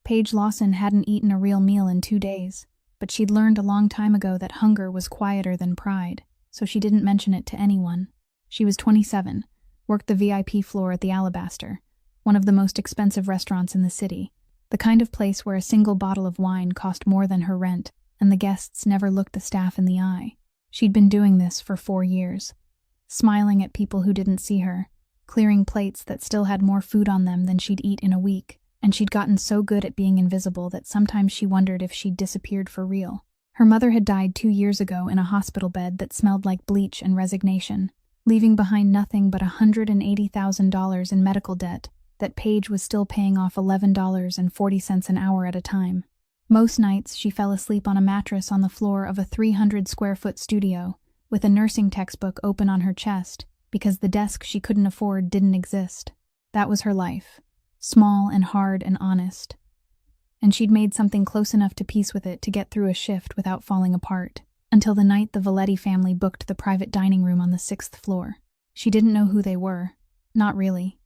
Paige Lawson hadn't eaten a real meal in 2 days, but she'd learned a long time ago that hunger was quieter than pride, so she didn't mention it to anyone. She was 27, worked the VIP floor at the Alabaster, one of the most expensive restaurants in the city, the kind of place where a single bottle of wine cost more than her rent, and the guests never looked the staff in the eye. She'd been doing this for 4 years, smiling at people who didn't see her, clearing plates that still had more food on them than she'd eat in a week, and she'd gotten so good at being invisible that sometimes she wondered if she'd disappeared for real. Her mother had died 2 years ago in a hospital bed that smelled like bleach and resignation, leaving behind nothing but $180,000 in medical debt that Paige was still paying off $11.40 an hour at a time. Most nights, she fell asleep on a mattress on the floor of a 300-square-foot studio, with a nursing textbook open on her chest, because the desk she couldn't afford didn't exist. That was her life, small and hard and honest. And she'd made something close enough to peace with it to get through a shift without falling apart, until the night the Valetti family booked the private dining room on the 6th floor. She didn't know who they were, not really,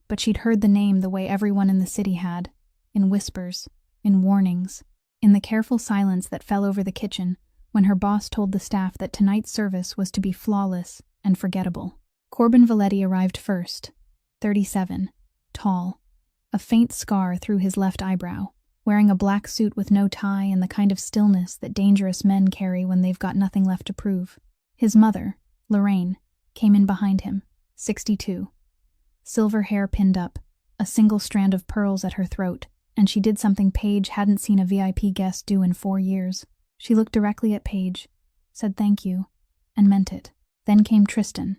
but she'd heard the name the way everyone in the city had, in whispers, in warnings, in the careful silence that fell over the kitchen when her boss told the staff that tonight's service was to be flawless and forgettable. Corbin Valetti arrived first, 37, tall, a faint scar through his left eyebrow, wearing a black suit with no tie and the kind of stillness that dangerous men carry when they've got nothing left to prove. His mother, Lorraine, came in behind him, 62. Silver hair pinned up, a single strand of pearls at her throat, and she did something Paige hadn't seen a VIP guest do in 4 years. She looked directly at Paige, said thank you, and meant it. Then came Tristan,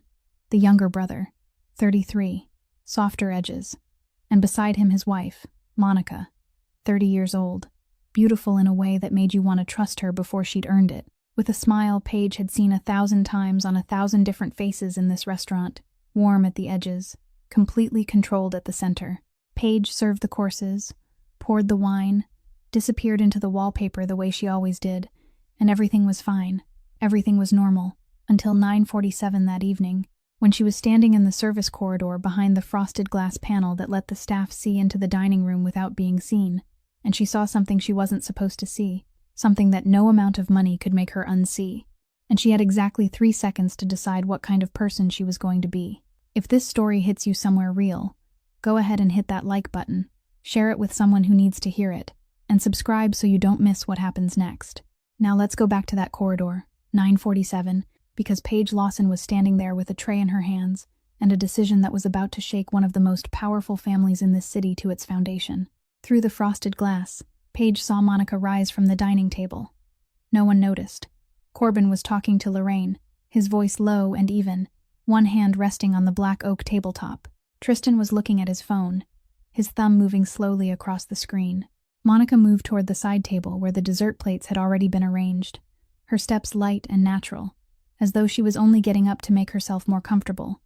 the younger brother, 33, softer edges, and beside him his wife, Monica, 30 years old, beautiful in a way that made you want to trust her before she'd earned it. With a smile Paige had seen 1,000 times on 1,000 different faces in this restaurant, warm at the edges, completely controlled at the center. Paige served the courses, poured the wine, disappeared into the wallpaper the way she always did, and everything was fine, everything was normal, until 9:47 that evening, when she was standing in the service corridor behind the frosted glass panel that let the staff see into the dining room without being seen, and she saw something she wasn't supposed to see, something that no amount of money could make her unsee, and she had exactly 3 seconds to decide what kind of person she was going to be. If this story hits you somewhere real, go ahead and hit that like button, share it with someone who needs to hear it, and subscribe so you don't miss what happens next. Now let's go back to that corridor, 9:47, because Paige Lawson was standing there with a tray in her hands and a decision that was about to shake one of the most powerful families in this city to its foundation. Through the frosted glass, Paige saw Monica rise from the dining table. No one noticed. Corbin was talking to Lorraine, his voice low and even, one hand resting on the black oak tabletop. Tristan was looking at his phone, his thumb moving slowly across the screen. Monica moved toward the side table where the dessert plates had already been arranged, her steps light and natural, as though she was only getting up to make herself more comfortable,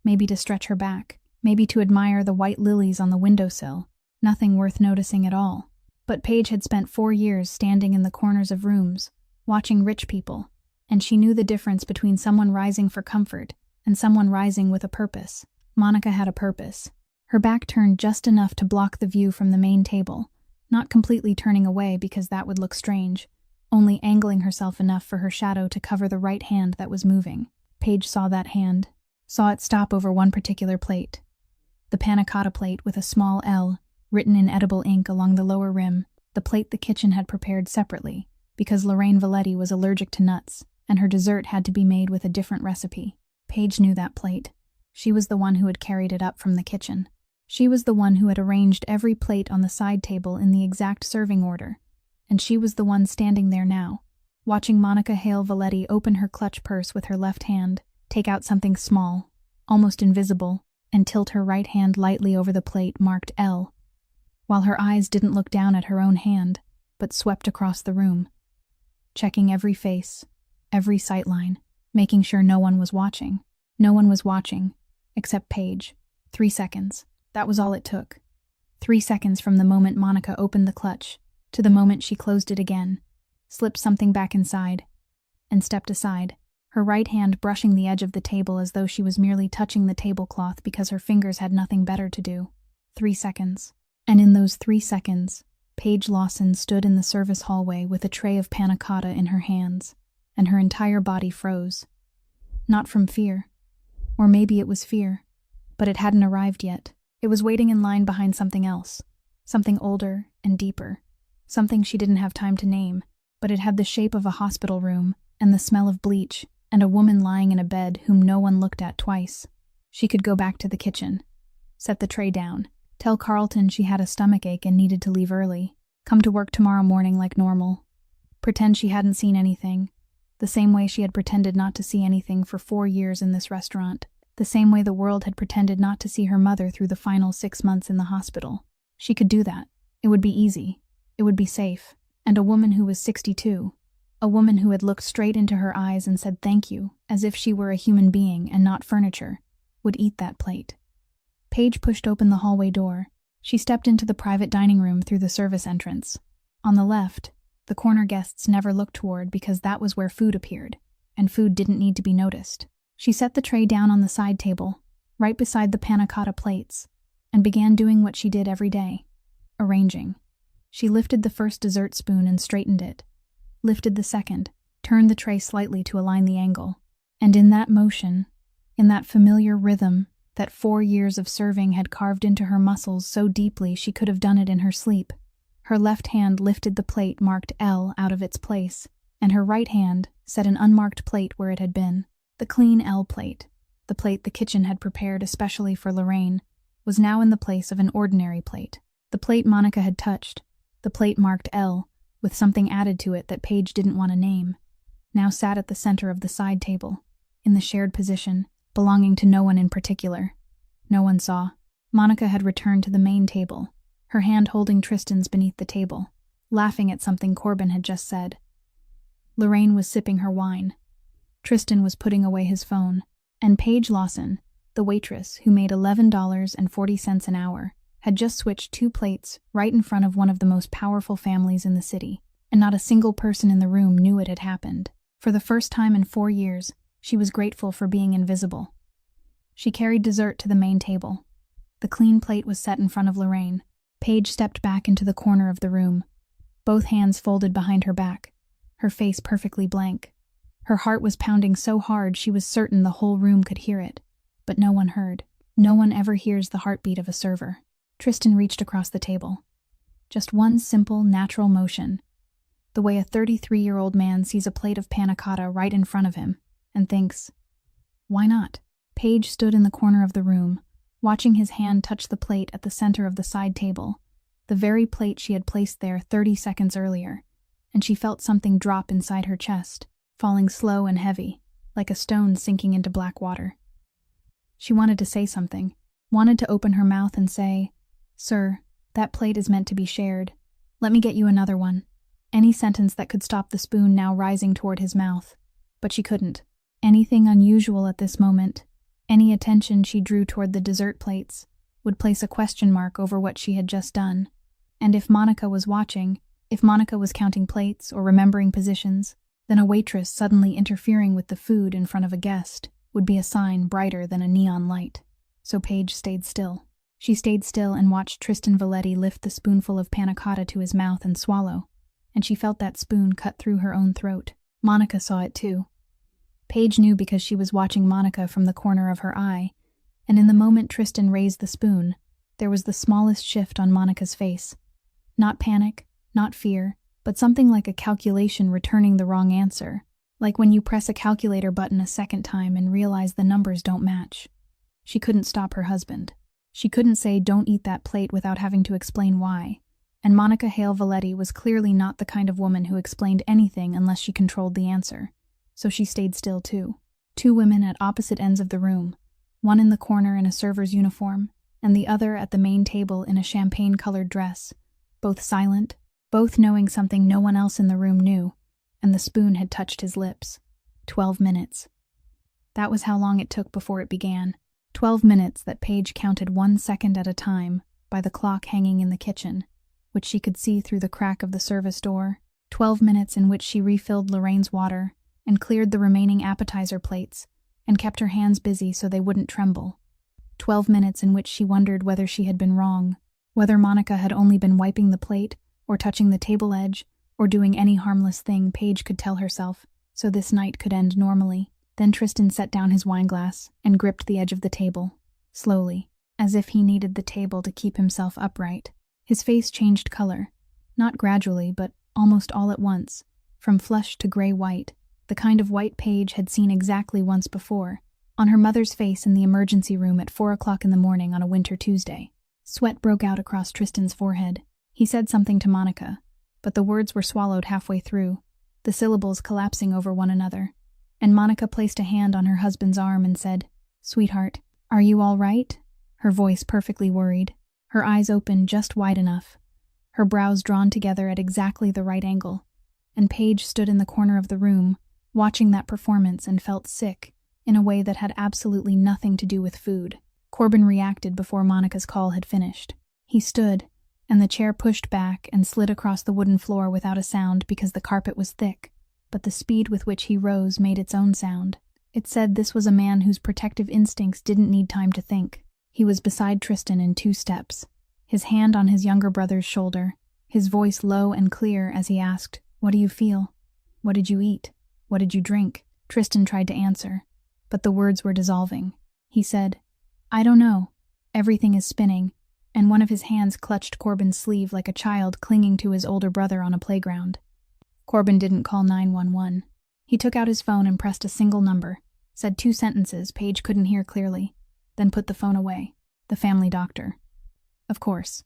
maybe to stretch her back, maybe to admire the white lilies on the windowsill, nothing worth noticing at all. But Paige had spent 4 years standing in the corners of rooms, watching rich people, and she knew the difference between someone rising for comfort and someone rising with a purpose. Monica had a purpose. Her back turned just enough to block the view from the main table, not completely turning away because that would look strange, only angling herself enough for her shadow to cover the right hand that was moving. Paige saw that hand, saw it stop over one particular plate, the panna cotta plate with a small L written in edible ink along the lower rim, the plate the kitchen had prepared separately, because Lorraine Valetti was allergic to nuts, and her dessert had to be made with a different recipe. Paige knew that plate. She was the one who had carried it up from the kitchen. She was the one who had arranged every plate on the side table in the exact serving order, and she was the one standing there now, watching Monica Hale Valetti open her clutch purse with her left hand, take out something small, almost invisible, and tilt her right hand lightly over the plate marked L, while her eyes didn't look down at her own hand, but swept across the room, checking every face, every sightline, making sure no one was watching. No one was watching, except Paige. 3 seconds. That was all it took. 3 seconds from the moment Monica opened the clutch to the moment she closed it again, slipped something back inside, and stepped aside, her right hand brushing the edge of the table as though she was merely touching the tablecloth because her fingers had nothing better to do. 3 seconds. And in those 3 seconds, Paige Lawson stood in the service hallway with a tray of panna cotta in her hands, and her entire body froze. Not from fear. Or maybe it was fear, but it hadn't arrived yet. It was waiting in line behind something else, something older and deeper, something she didn't have time to name, but it had the shape of a hospital room and the smell of bleach and a woman lying in a bed whom no one looked at twice. She could go back to the kitchen, set the tray down, tell Carlton she had a stomachache and needed to leave early, come to work tomorrow morning like normal, pretend she hadn't seen anything, the same way she had pretended not to see anything for 4 years in this restaurant, the same way the world had pretended not to see her mother through the final 6 months in the hospital. She could do that. It would be easy. It would be safe. And a woman who was 62, a woman who had looked straight into her eyes and said thank you, as if she were a human being and not furniture, would eat that plate. Paige pushed open the hallway door. She stepped into the private dining room through the service entrance. On the left, the corner guests never looked toward because that was where food appeared, and food didn't need to be noticed. She set the tray down on the side table, right beside the panna cotta plates, and began doing what she did every day, arranging. She lifted the first dessert spoon and straightened it, lifted the second, turned the tray slightly to align the angle, and in that motion, in that familiar rhythm that 4 years of serving had carved into her muscles so deeply she could have done it in her sleep, her left hand lifted the plate marked L out of its place, and her right hand set an unmarked plate where it had been. The clean L plate, the plate the kitchen had prepared especially for Lorraine, was now in the place of an ordinary plate. The plate Monica had touched, the plate marked L, with something added to it that Paige didn't want to name, now sat at the center of the side table, in the shared position, belonging to no one in particular. No one saw. Monica had returned to the main table, her hand holding Tristan's beneath the table, laughing at something Corbin had just said. Lorraine was sipping her wine. Tristan was putting away his phone, and Paige Lawson, the waitress who made $11.40 an hour, had just switched 2 plates right in front of one of the most powerful families in the city, and not a single person in the room knew it had happened. For the first time in 4 years, she was grateful for being invisible. She carried dessert to the main table. The clean plate was set in front of Lorraine. Paige stepped back into the corner of the room, both hands folded behind her back, her face perfectly blank. Her heart was pounding so hard she was certain the whole room could hear it, but no one heard. No one ever hears the heartbeat of a server. Tristan reached across the table. Just one simple, natural motion. The way a 33-year-old man sees a plate of panna cotta right in front of him, and thinks, why not? Paige stood in the corner of the room, watching his hand touch the plate at the center of the side table, the very plate she had placed there 30 seconds earlier, and she felt something drop inside her chest, falling slow and heavy, like a stone sinking into black water. She wanted to say something, wanted to open her mouth and say, "Sir, that plate is meant to be shared. Let me get you another one." Any sentence that could stop the spoon now rising toward his mouth. But she couldn't. Anything unusual at this moment, any attention she drew toward the dessert plates, would place a question mark over what she had just done. And if Monica was watching, if Monica was counting plates or remembering positions, then a waitress suddenly interfering with the food in front of a guest would be a sign brighter than a neon light. So Paige stayed still. She stayed still and watched Tristan Valetti lift the spoonful of panna cotta to his mouth and swallow, and she felt that spoon cut through her own throat. Monica saw it too. Paige knew because she was watching Monica from the corner of her eye, and in the moment Tristan raised the spoon, there was the smallest shift on Monica's face. Not panic, not fear, but something like a calculation returning the wrong answer, like when you press a calculator button a second time and realize the numbers don't match. She couldn't stop her husband. She couldn't say don't eat that plate without having to explain why, and Monica Hale Valetti was clearly not the kind of woman who explained anything unless she controlled the answer. So she stayed still too. 2 women at opposite ends of the room, one in the corner in a server's uniform, and the other at the main table in a champagne-colored dress, both silent, both knowing something no one else in the room knew, and the spoon had touched his lips. 12 minutes. That was how long it took before it began. 12 minutes that Paige counted 1 second at a time by the clock hanging in the kitchen, which she could see through the crack of the service door. 12 minutes in which she refilled Lorraine's water and cleared the remaining appetizer plates and kept her hands busy so they wouldn't tremble. 12 minutes in which she wondered whether she had been wrong, whether Monica had only been wiping the plate or touching the table edge, or doing any harmless thing Paige could tell herself, so this night could end normally. Then Tristan set down his wineglass and gripped the edge of the table, slowly, as if he needed the table to keep himself upright. His face changed color, not gradually, but almost all at once, from flush to gray-white, the kind of white Paige had seen exactly once before, on her mother's face in the emergency room at 4 o'clock in the morning on a winter Tuesday. Sweat broke out across Tristan's forehead. He said something to Monica, but the words were swallowed halfway through, the syllables collapsing over one another, and Monica placed a hand on her husband's arm and said, "Sweetheart, are you all right?" Her voice perfectly worried, her eyes open just wide enough, her brows drawn together at exactly the right angle, and Paige stood in the corner of the room, watching that performance, and felt sick, in a way that had absolutely nothing to do with food. Corbin reacted before Monica's call had finished. He stood, and the chair pushed back and slid across the wooden floor without a sound because the carpet was thick, but the speed with which he rose made its own sound. It said this was a man whose protective instincts didn't need time to think. He was beside Tristan in 2 steps, his hand on his younger brother's shoulder, his voice low and clear as he asked, "What do you feel? What did you eat? What did you drink?" Tristan tried to answer, but the words were dissolving. He said, "I don't know. Everything is spinning," and one of his hands clutched Corbin's sleeve like a child clinging to his older brother on a playground. Corbin didn't call 911. He took out his phone and pressed a single number, said 2 sentences Paige couldn't hear clearly, then put the phone away. The family doctor. Of course.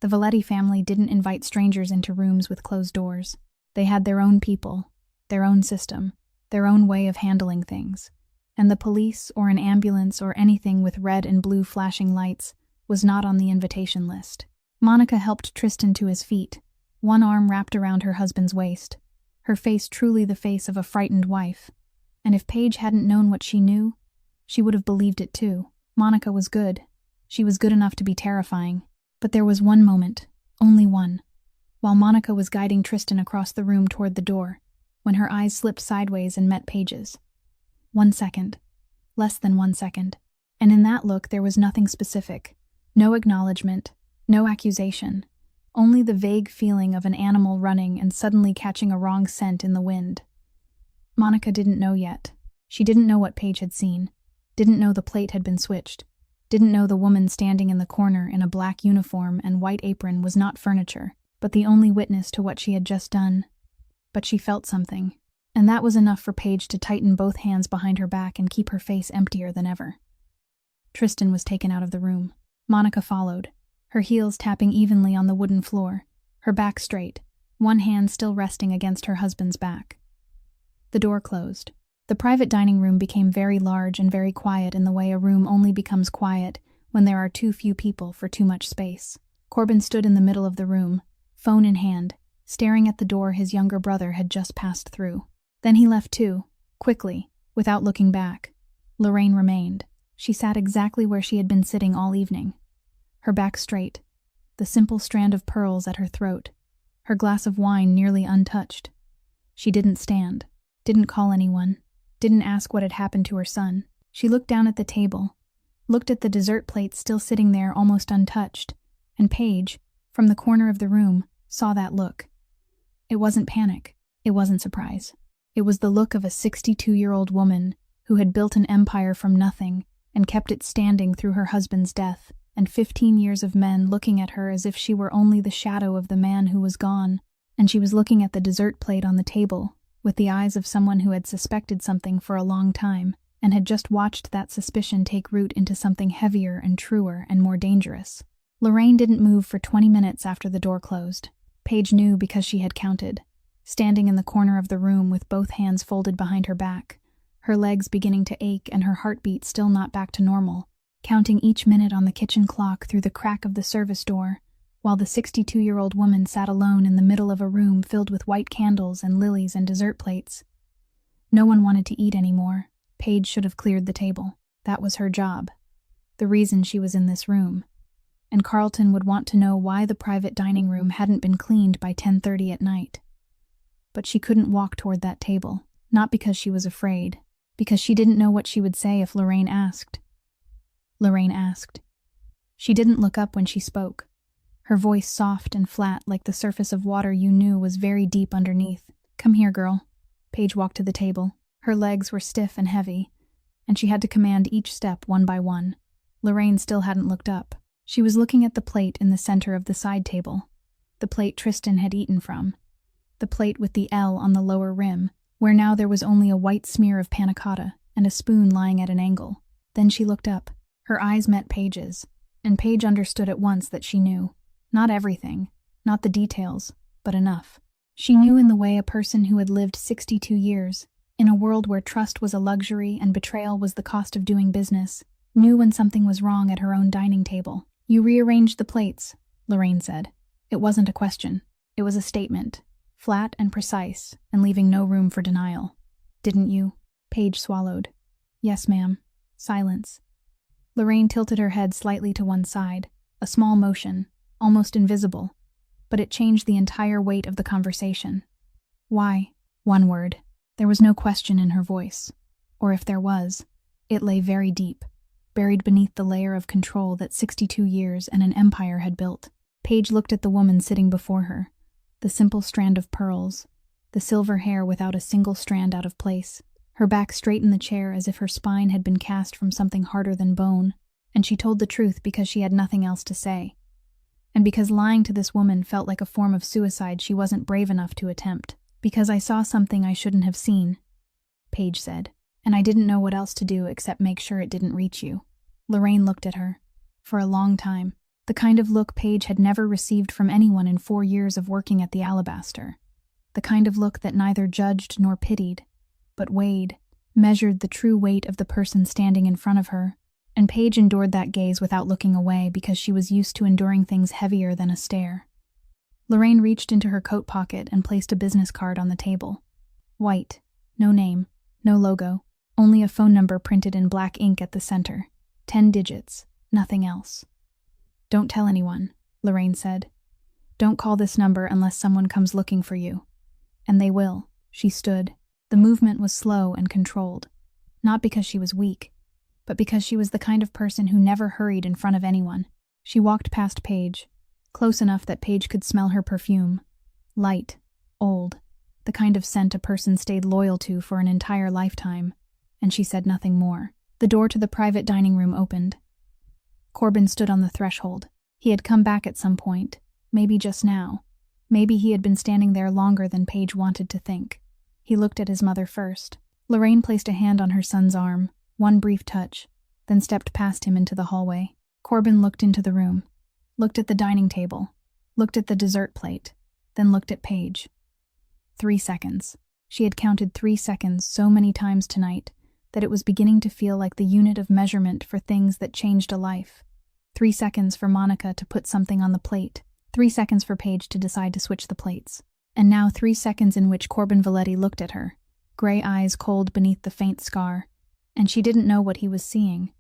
The Valetti family didn't invite strangers into rooms with closed doors. They had their own people, their own system, their own way of handling things, and the police or an ambulance or anything with red and blue flashing lights was not on the invitation list. Monica helped Tristan to his feet, one arm wrapped around her husband's waist, her face truly the face of a frightened wife. And if Paige hadn't known what she knew, she would have believed it too. Monica was good. She was good enough to be terrifying. But there was one moment, only one, while Monica was guiding Tristan across the room toward the door, when her eyes slipped sideways and met Paige's. 1 second. Less than 1 second. And in that look there was nothing specific. No acknowledgement, no accusation. Only the vague feeling of an animal running and suddenly catching a wrong scent in the wind. Monica didn't know yet. She didn't know what Paige had seen. Didn't know the plate had been switched. Didn't know the woman standing in the corner in a black uniform and white apron was not furniture, but the only witness to what she had just done. But she felt something, and that was enough for Paige to tighten both hands behind her back and keep her face emptier than ever. Tristan was taken out of the room. Monica followed, her heels tapping evenly on the wooden floor, her back straight, one hand still resting against her husband's back. The door closed. The private dining room became very large and very quiet in the way a room only becomes quiet when there are too few people for too much space. Corbin stood in the middle of the room, phone in hand, staring at the door his younger brother had just passed through. Then he left too, quickly, without looking back. Lorraine remained. She sat exactly where she had been sitting all evening, her back straight, the simple strand of pearls at her throat, her glass of wine nearly untouched. She didn't stand, didn't call anyone, didn't ask what had happened to her son. She looked down at the table, looked at the dessert plate still sitting there almost untouched, and Paige, from the corner of the room, saw that look. It wasn't panic. It wasn't surprise. It was the look of a 62-year-old woman who had built an empire from nothing and kept it standing through her husband's death, and 15 years of men looking at her as if she were only the shadow of the man who was gone, and she was looking at the dessert plate on the table with the eyes of someone who had suspected something for a long time and had just watched that suspicion take root into something heavier and truer and more dangerous. Lorraine didn't move for 20 minutes after the door closed. Paige knew because she had counted, standing in the corner of the room with both hands folded behind her back, her legs beginning to ache and her heartbeat still not back to normal, counting each minute on the kitchen clock through the crack of the service door, while the 62-year-old woman sat alone in the middle of a room filled with white candles and lilies and dessert plates. No one wanted to eat anymore. Paige should have cleared the table. That was her job. The reason she was in this room. And Carlton would want to know why the private dining room hadn't been cleaned by 10:30 at night. But she couldn't walk toward that table, not because she was afraid, because she didn't know what she would say if Lorraine asked. Lorraine asked. She didn't look up when she spoke. her voice soft and flat like the surface of water you knew was very deep underneath. "Come here, girl." Paige walked to the table. Her legs were stiff and heavy, and she had to command each step one by one. Lorraine still hadn't looked up. She was looking at the plate in the center of the side table. The plate Tristan had eaten from. The plate with the L on the lower rim, where now there was only a white smear of panna cotta and a spoon lying at an angle. Then she looked up. Her eyes met Paige's, and Paige understood at once that she knew. Not everything, not the details, but enough. She knew in the way a person who had lived 62 years, in a world where trust was a luxury and betrayal was the cost of doing business, knew when something was wrong at her own dining table. "You rearranged the plates," Lorraine said. It wasn't a question. It was a statement, flat and precise, and leaving no room for denial. "Didn't you?" Paige swallowed. "Yes, ma'am." Silence. Lorraine tilted her head slightly to one side, a small motion, almost invisible, but it changed the entire weight of the conversation. "Why?" One word. There was no question in her voice. Or if there was, it lay very deep, buried beneath the layer of control that 62 years and an empire had built. Paige looked at the woman sitting before her, the simple strand of pearls, the silver hair without a single strand out of place, her back straight in the chair as if her spine had been cast from something harder than bone, and she told the truth because she had nothing else to say. And because lying to this woman felt like a form of suicide she wasn't brave enough to attempt. "Because I saw something I shouldn't have seen," Paige said, "and I didn't know what else to do except make sure it didn't reach you." Lorraine looked at her. For a long time. The kind of look Paige had never received from anyone in 4 years of working at the Alabaster. The kind of look that neither judged nor pitied, but weighed, measured the true weight of the person standing in front of her, and Paige endured that gaze without looking away because she was used to enduring things heavier than a stare. Lorraine reached into her coat pocket and placed a business card on the table. White, no name, no logo, only a phone number printed in black ink at the center. 10 digits, nothing else. "Don't tell anyone," Lorraine said. "Don't call this number unless someone comes looking for you." "And they will." She stood. The movement was slow and controlled, not because she was weak, but because she was the kind of person who never hurried in front of anyone. She walked past Paige, close enough that Paige could smell her perfume. Light, old, the kind of scent a person stayed loyal to for an entire lifetime, and she said nothing more. The door to the private dining room opened. Corbin stood on the threshold. He had come back at some point, maybe just now. Maybe he had been standing there longer than Paige wanted to think. He looked at his mother first. Lorraine placed a hand on her son's arm, one brief touch, then stepped past him into the hallway. Corbin looked into the room, looked at the dining table, looked at the dessert plate, then looked at Paige. 3 seconds. She had counted 3 seconds so many times tonight that it was beginning to feel like the unit of measurement for things that changed a life. 3 seconds for Monica to put something on the plate, 3 seconds for Paige to decide to switch the plates. And now 3 seconds in which Corbin Valetti looked at her, gray eyes cold beneath the faint scar, and she didn't know what he was seeing,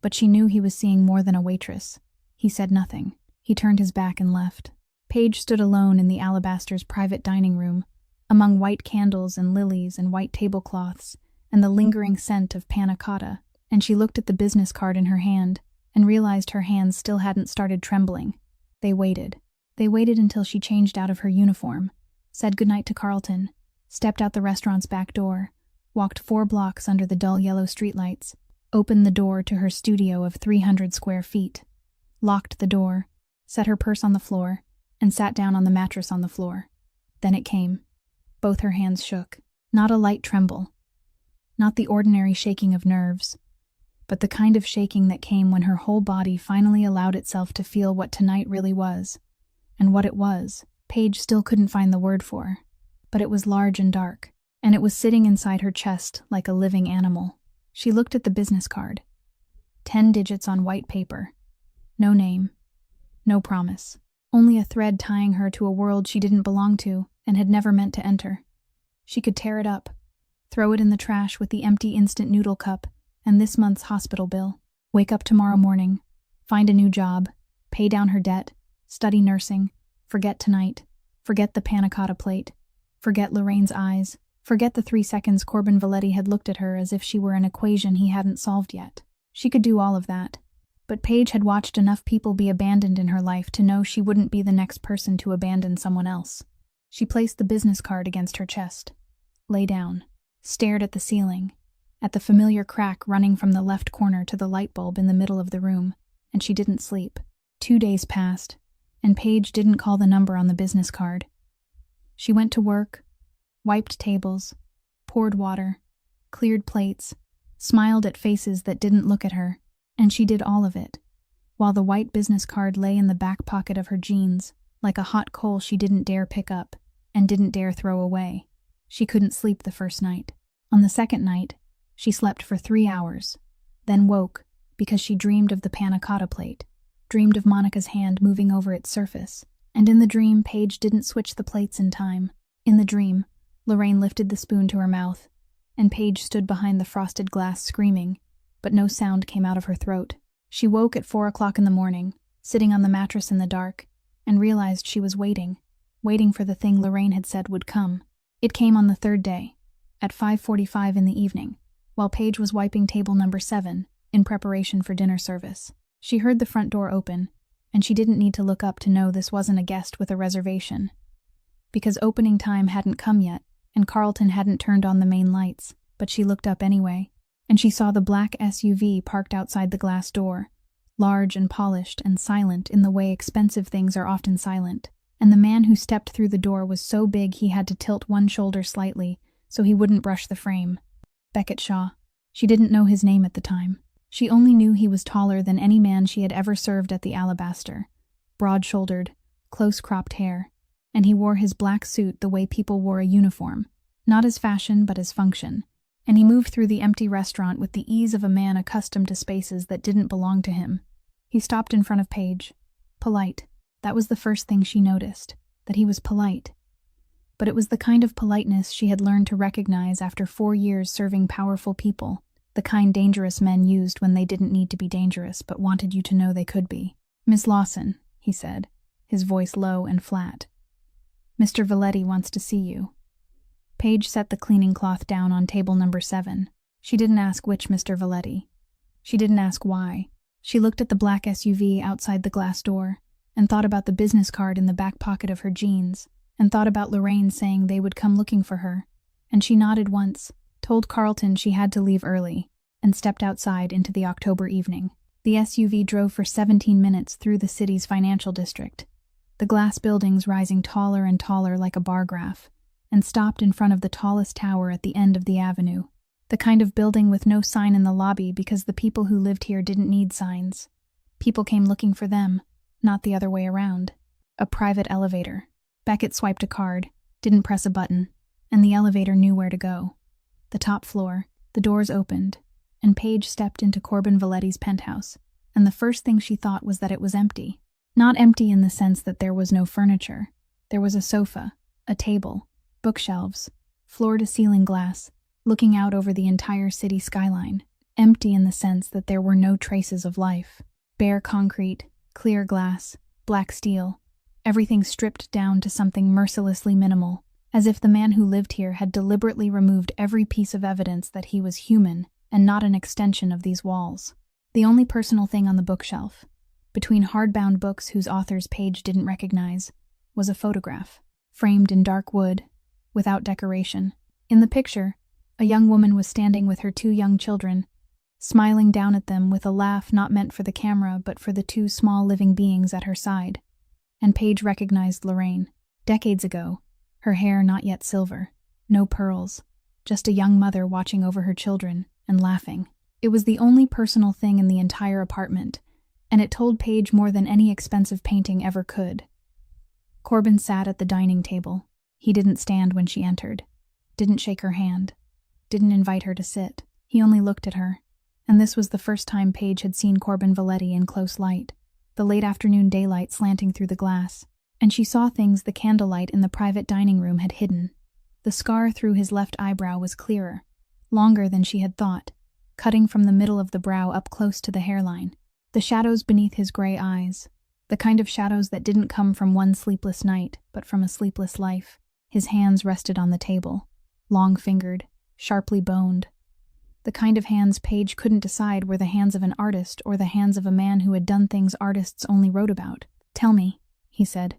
but she knew he was seeing more than a waitress. He said nothing. He turned his back and left. Paige stood alone in the Alabaster's private dining room, among white candles and lilies and white tablecloths, and the lingering scent of panna cotta, and she looked at the business card in her hand and realized her hands still hadn't started trembling. They waited. They waited until she changed out of her uniform, said goodnight to Carlton, stepped out the restaurant's back door, walked 4 blocks under the dull yellow streetlights, opened the door to her studio of 300 square feet, locked the door, set her purse on the floor, and sat down on the mattress on the floor. Then it came. Both her hands shook. Not a light tremble. Not the ordinary shaking of nerves, but the kind of shaking that came when her whole body finally allowed itself to feel what tonight really was. And what it was, Paige still couldn't find the word for, but it was large and dark, and it was sitting inside her chest like a living animal. She looked at the business card. 10 digits on white paper. No name. No promise. Only a thread tying her to a world she didn't belong to and had never meant to enter. She could tear it up, throw it in the trash with the empty instant noodle cup and this month's hospital bill, wake up tomorrow morning, find a new job, pay down her debt, study nursing, forget tonight, forget the panna cotta plate, forget Lorraine's eyes, forget the 3 seconds Corbin Valetti had looked at her as if she were an equation he hadn't solved yet. She could do all of that. But Paige had watched enough people be abandoned in her life to know she wouldn't be the next person to abandon someone else. She placed the business card against her chest, lay down, stared at the ceiling, at the familiar crack running from the left corner to the light bulb in the middle of the room, and she didn't sleep. 2 days passed, and Paige didn't call the number on the business card. She went to work, wiped tables, poured water, cleared plates, smiled at faces that didn't look at her, and she did all of it, while the white business card lay in the back pocket of her jeans, like a hot coal she didn't dare pick up and didn't dare throw away. She couldn't sleep the first night. On the second night, she slept for 3 hours, then woke because she dreamed of the panna cotta plate, dreamed of Monica's hand moving over its surface, and in the dream, Paige didn't switch the plates in time. In the dream, Lorraine lifted the spoon to her mouth, and Paige stood behind the frosted glass screaming, but no sound came out of her throat. She woke at 4 o'clock in the morning, sitting on the mattress in the dark, and realized she was waiting for the thing Lorraine had said would come. It came on the third day, at 5:45 in the evening, while Paige was wiping table number 7 in preparation for dinner service. She heard the front door open, and she didn't need to look up to know this wasn't a guest with a reservation, because opening time hadn't come yet, and Carlton hadn't turned on the main lights, but she looked up anyway, and she saw the black SUV parked outside the glass door, large and polished and silent in the way expensive things are often silent, and the man who stepped through the door was so big he had to tilt one shoulder slightly so he wouldn't brush the frame. Beckett Shaw. She didn't know his name at the time. She only knew he was taller than any man she had ever served at the Alabaster, broad-shouldered, close-cropped hair, and he wore his black suit the way people wore a uniform, not as fashion but as function, and he moved through the empty restaurant with the ease of a man accustomed to spaces that didn't belong to him. He stopped in front of Paige. Polite. That was the first thing she noticed, that he was polite. But it was the kind of politeness she had learned to recognize after 4 years serving powerful people, the kind dangerous men used when they didn't need to be dangerous but wanted you to know they could be. "Miss Lawson," he said, his voice low and flat. "Mr. Valetti wants to see you." Paige set the cleaning cloth down on table number 7. She didn't ask which Mr. Valetti. She didn't ask why. She looked at the black SUV outside the glass door, and thought about the business card in the back pocket of her jeans, and thought about Lorraine saying they would come looking for her, and she nodded once, told Carlton she had to leave early, and stepped outside into the October evening. The SUV drove for 17 minutes through the city's financial district, the glass buildings rising taller and taller like a bar graph, and stopped in front of the tallest tower at the end of the avenue, the kind of building with no sign in the lobby because the people who lived here didn't need signs. People came looking for them, not the other way around. A private elevator. Beckett swiped a card, didn't press a button, and the elevator knew where to go. The top floor, the doors opened, and Paige stepped into Corbin Valetti's penthouse, and the first thing she thought was that it was empty. Not empty in the sense that there was no furniture. There was a sofa, a table, bookshelves, floor-to-ceiling glass, looking out over the entire city skyline. Empty in the sense that there were no traces of life. Bare concrete, clear glass, black steel, everything stripped down to something mercilessly minimal, as if the man who lived here had deliberately removed every piece of evidence that he was human and not an extension of these walls. The only personal thing on the bookshelf, between hardbound books whose authors Paige didn't recognize, was a photograph, framed in dark wood, without decoration. In the picture, a young woman was standing with her 2 young children, smiling down at them with a laugh not meant for the camera but for the 2 small living beings at her side. And Paige recognized Lorraine. Decades ago, her hair not yet silver, no pearls, just a young mother watching over her children and laughing. It was the only personal thing in the entire apartment, and it told Paige more than any expensive painting ever could. Corbin sat at the dining table. He didn't stand when she entered, didn't shake her hand, didn't invite her to sit. He only looked at her, and this was the first time Paige had seen Corbin Valetti in close light, the late afternoon daylight slanting through the glass, and she saw things the candlelight in the private dining room had hidden. The scar through his left eyebrow was clearer, longer than she had thought, cutting from the middle of the brow up close to the hairline. The shadows beneath his gray eyes, the kind of shadows that didn't come from one sleepless night, but from a sleepless life. His hands rested on the table, long-fingered, sharply boned. The kind of hands Paige couldn't decide were the hands of an artist or the hands of a man who had done things artists only wrote about. "Tell me," he said.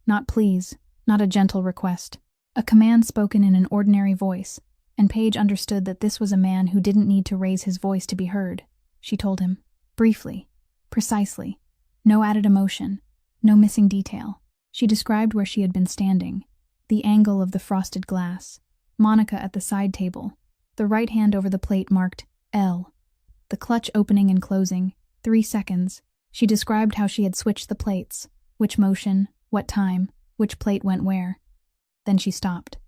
Not please, not a gentle request. A command spoken in an ordinary voice, and Paige understood that this was a man who didn't need to raise his voice to be heard. She told him, briefly, precisely, no added emotion, no missing detail. She described where she had been standing, the angle of the frosted glass, Monica at the side table, the right hand over the plate marked L, the clutch opening and closing, 3 seconds. She described how she had switched the plates, which motion, what time, which plate went where. Then she stopped.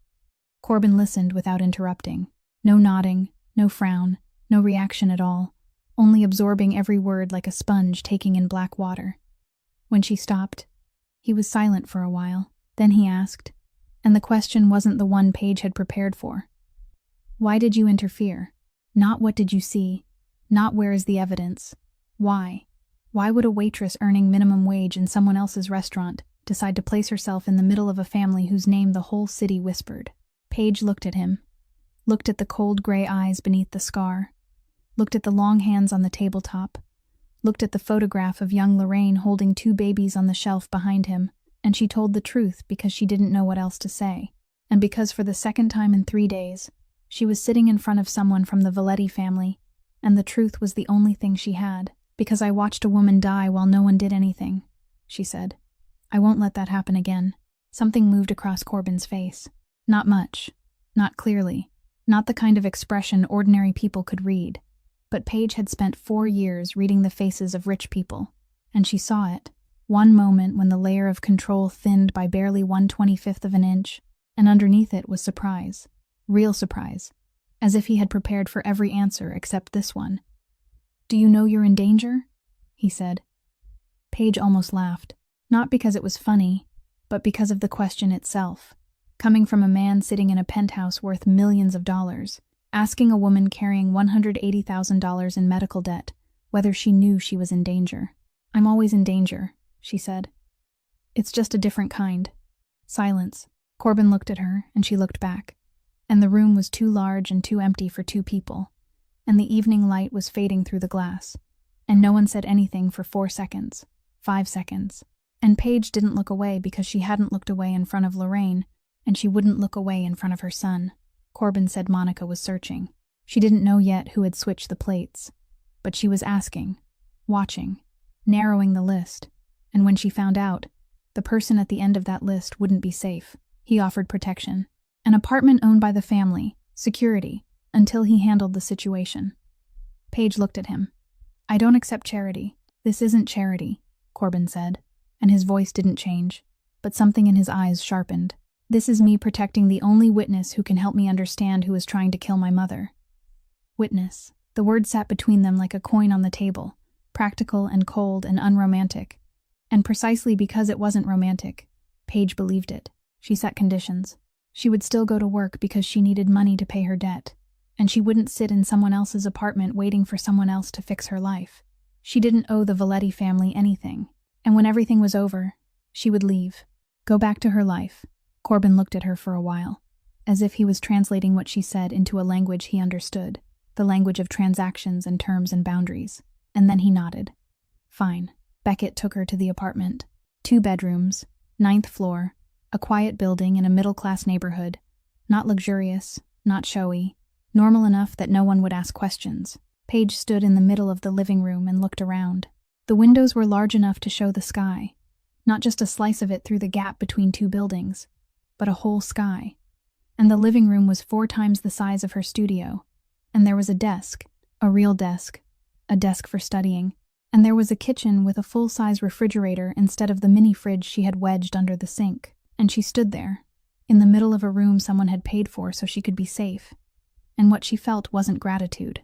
Corbin listened without interrupting. No nodding, no frown, no reaction at all, only absorbing every word like a sponge taking in black water. When she stopped, he was silent for a while. Then he asked, and the question wasn't the one Paige had prepared for. "Why did you interfere? Not what did you see, not where is the evidence. Why? Why would a waitress earning minimum wage in someone else's restaurant decide to place herself in the middle of a family whose name the whole city whispered?" Paige looked at him, looked at the cold gray eyes beneath the scar, looked at the long hands on the tabletop, looked at the photograph of young Lorraine holding 2 babies on the shelf behind him, and she told the truth because she didn't know what else to say, and because for the second time in 3 days, she was sitting in front of someone from the Valetti family, and the truth was the only thing she had. "Because I watched a woman die while no one did anything," she said. "I won't let that happen again." Something moved across Corbin's face. Not much, not clearly, not the kind of expression ordinary people could read. But Paige had spent 4 years reading the faces of rich people, and she saw it. One moment when the layer of control thinned by barely 1/25th of an inch, and underneath it was surprise. Real surprise, as if he had prepared for every answer except this one. "Do you know you're in danger?" he said. Paige almost laughed, not because it was funny, but because of the question itself, coming from a man sitting in a penthouse worth millions of dollars, asking a woman carrying $180,000 in medical debt whether she knew she was in danger. "I'm always in danger," she said. "It's just a different kind." Silence. Corbin looked at her, and she looked back. And the room was too large and too empty for 2 people, and the evening light was fading through the glass, and no one said anything for 4 seconds, 5 seconds. And Paige didn't look away because she hadn't looked away in front of Lorraine, and she wouldn't look away in front of her son. Corbin said Monica was searching. She didn't know yet who had switched the plates, but she was asking, watching, narrowing the list, and when she found out, the person at the end of that list wouldn't be safe. He offered protection. An apartment owned by the family, security, until he handled the situation. Paige looked at him. "I don't accept charity. This isn't charity," Corbin said, and his voice didn't change, but something in his eyes sharpened. "This is me protecting the only witness who can help me understand who is trying to kill my mother." Witness. The word sat between them like a coin on the table, practical and cold and unromantic. And precisely because it wasn't romantic, Paige believed it. She set conditions. She would still go to work because she needed money to pay her debt, and she wouldn't sit in someone else's apartment waiting for someone else to fix her life. She didn't owe the Valetti family anything, and when everything was over, she would leave, go back to her life. Corbin looked at her for a while, as if he was translating what she said into a language he understood, the language of transactions and terms and boundaries, and then he nodded. Fine. Beckett took her to the apartment. 2 bedrooms, 9th floor, a quiet building in a middle-class neighborhood, not luxurious, not showy, normal enough that no one would ask questions. Paige stood in the middle of the living room and looked around. The windows were large enough to show the sky, not just a slice of it through the gap between 2 buildings, but a whole sky. And the living room was 4 times the size of her studio, and there was a desk, a real desk, a desk for studying, and there was a kitchen with a full-size refrigerator instead of the mini-fridge she had wedged under the sink. And she stood there, in the middle of a room someone had paid for so she could be safe. And what she felt wasn't gratitude.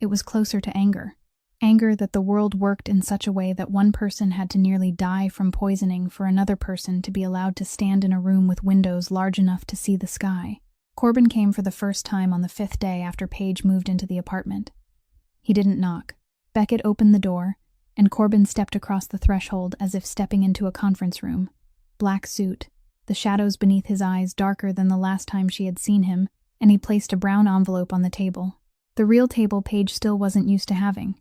It was closer to anger. Anger that the world worked in such a way that one person had to nearly die from poisoning for another person to be allowed to stand in a room with windows large enough to see the sky. Corbin came for the first time on the 5th day after Paige moved into the apartment. He didn't knock. Beckett opened the door, and Corbin stepped across the threshold as if stepping into a conference room. Black suit, the shadows beneath his eyes darker than the last time she had seen him, and he placed a brown envelope on the table. The real table Paige still wasn't used to having.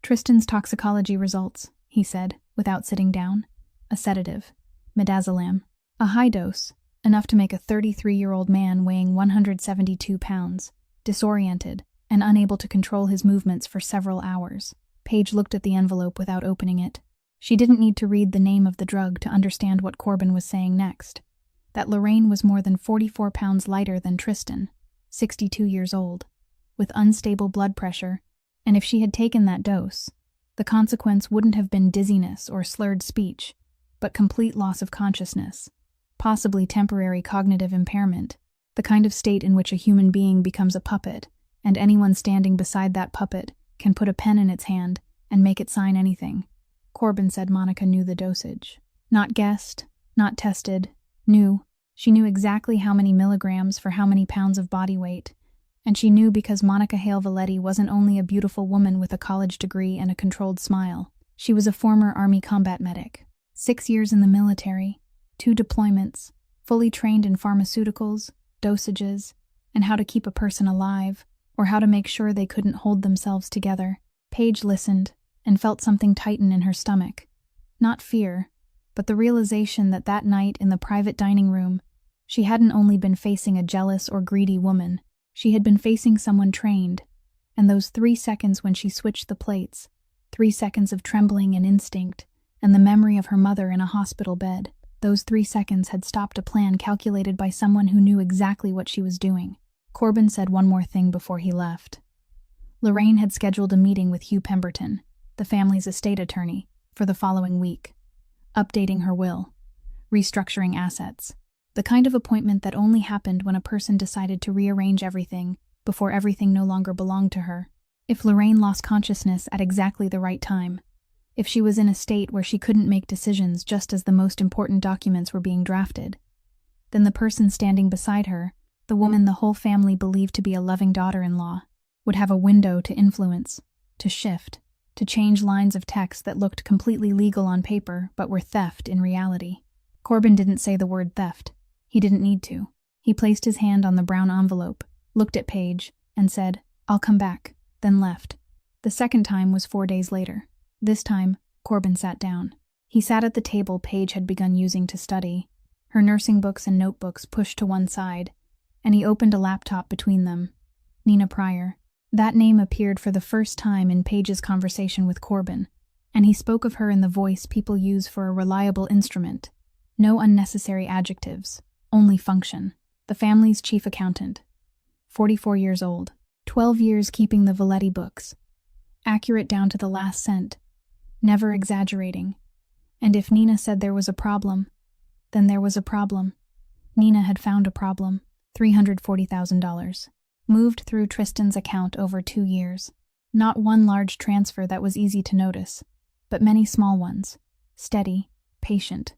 Tristan's toxicology results, he said, without sitting down. A sedative. Midazolam. A high dose, enough to make a 33-year-old man weighing 172 pounds, disoriented, and unable to control his movements for several hours. Paige looked at the envelope without opening it. She didn't need to read the name of the drug to understand what Corbin was saying next. That Lorraine was more than 44 pounds lighter than Tristan, 62 years old, with unstable blood pressure, and if she had taken that dose, the consequence wouldn't have been dizziness or slurred speech, but complete loss of consciousness, possibly temporary cognitive impairment, the kind of state in which a human being becomes a puppet, and anyone standing beside that puppet can put a pen in its hand and make it sign anything. Corbin said Monica knew the dosage. Not guessed, not tested, knew. She knew exactly how many milligrams for how many pounds of body weight, and she knew because Monica Hale Valetti wasn't only a beautiful woman with a college degree and a controlled smile. She was a former Army combat medic. 6 years in the military, 2 deployments, fully trained in pharmaceuticals, dosages, and how to keep a person alive, or how to make sure they couldn't hold themselves together. Paige listened and felt something tighten in her stomach. Not fear, but the realization that that night in the private dining room, she hadn't only been facing a jealous or greedy woman, she had been facing someone trained, and those 3 seconds when she switched the plates, 3 seconds of trembling and instinct, and the memory of her mother in a hospital bed, those 3 seconds had stopped a plan calculated by someone who knew exactly what she was doing. Corbin said one more thing before he left. Lorraine had scheduled a meeting with Hugh Pemberton, the family's estate attorney, for the following week, updating her will, restructuring assets, the kind of appointment that only happened when a person decided to rearrange everything before everything no longer belonged to her. If Lorraine lost consciousness at exactly the right time, if she was in a state where she couldn't make decisions just as the most important documents were being drafted, then the person standing beside her, the woman the whole family believed to be a loving daughter-in-law, would have a window to influence, to shift, to change lines of text that looked completely legal on paper but were theft in reality. Corbin didn't say the word theft. He didn't need to. He placed his hand on the brown envelope, looked at Paige, and said, "I'll come back," then left. The second time was 4 days later. This time, Corbin sat down. He sat at the table Paige had begun using to study, her nursing books and notebooks pushed to one side, and he opened a laptop between them. Nina Pryor. That name appeared for the first time in Paige's conversation with Corbin, and he spoke of her in the voice people use for a reliable instrument. No unnecessary adjectives, only function. The family's chief accountant. 44 years old. 12 years keeping the Valetti books. Accurate down to the last cent. Never exaggerating. And if Nina said there was a problem, then there was a problem. Nina had found a problem. $340,000. Moved through Tristan's account over 2 years. Not one large transfer that was easy to notice, but many small ones. Steady, patient.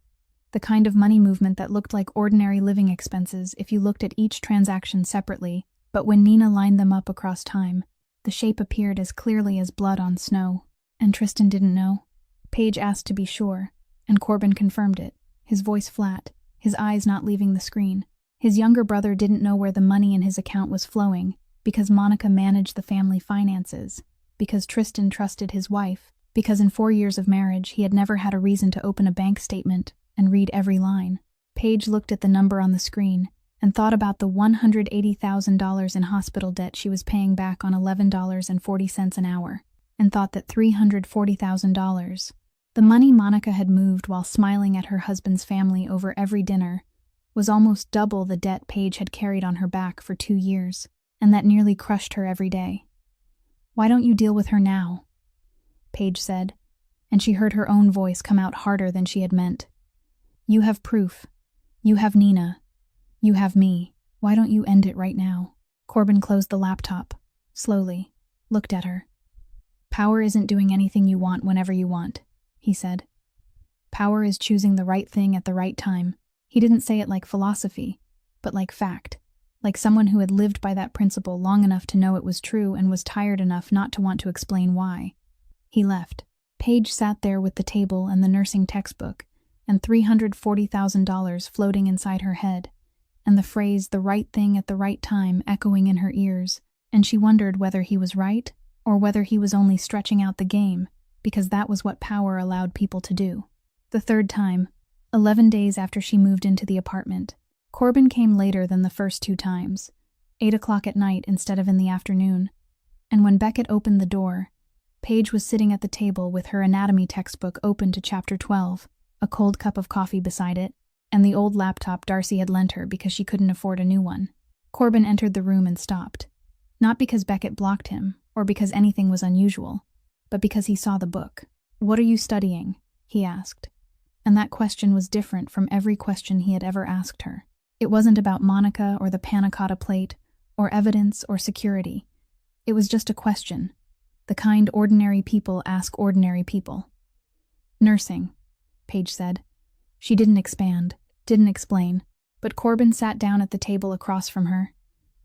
The kind of money movement that looked like ordinary living expenses if you looked at each transaction separately, but when Nina lined them up across time, the shape appeared as clearly as blood on snow. And Tristan didn't know. Paige asked to be sure, and Corbin confirmed it, his voice flat, his eyes not leaving the screen. His younger brother didn't know where the money in his account was flowing, because Monica managed the family finances, because Tristan trusted his wife, because in 4 years of marriage he had never had a reason to open a bank statement and read every line. Paige looked at the number on the screen and thought about the $180,000 in hospital debt she was paying back on $11.40 an hour, and thought that $340,000, the money Monica had moved while smiling at her husband's family over every dinner, was almost double the debt Paige had carried on her back for 2 years, and that nearly crushed her every day. "Why don't you deal with her now?" Paige said, and she heard her own voice come out harder than she had meant. "You have proof. You have Nina. You have me. Why don't you end it right now?" Corbin closed the laptop, slowly, looked at her. "Power isn't doing anything you want whenever you want," he said. "Power is choosing the right thing at the right time." He didn't say it like philosophy, but like fact, like someone who had lived by that principle long enough to know it was true and was tired enough not to want to explain why. He left. Paige sat there with the table and the nursing textbook, and $340,000 floating inside her head, and the phrase "the right thing at the right time" echoing in her ears, and she wondered whether he was right or whether he was only stretching out the game, because that was what power allowed people to do. The third time, 11 days after she moved into the apartment, Corbin came later than the first 2 times, 8 o'clock at night instead of in the afternoon, and when Beckett opened the door, Paige was sitting at the table with her anatomy textbook open to chapter 12, a cold cup of coffee beside it, and the old laptop Darcy had lent her because she couldn't afford a new one. Corbin entered the room and stopped, not because Beckett blocked him or because anything was unusual, but because he saw the book. "What are you studying?" he asked. And that question was different from every question he had ever asked her. It wasn't about Monica or the panna cotta plate, or evidence or security. It was just a question, the kind ordinary people ask ordinary people. "Nursing," Paige said. She didn't expand, didn't explain, but Corbin sat down at the table across from her,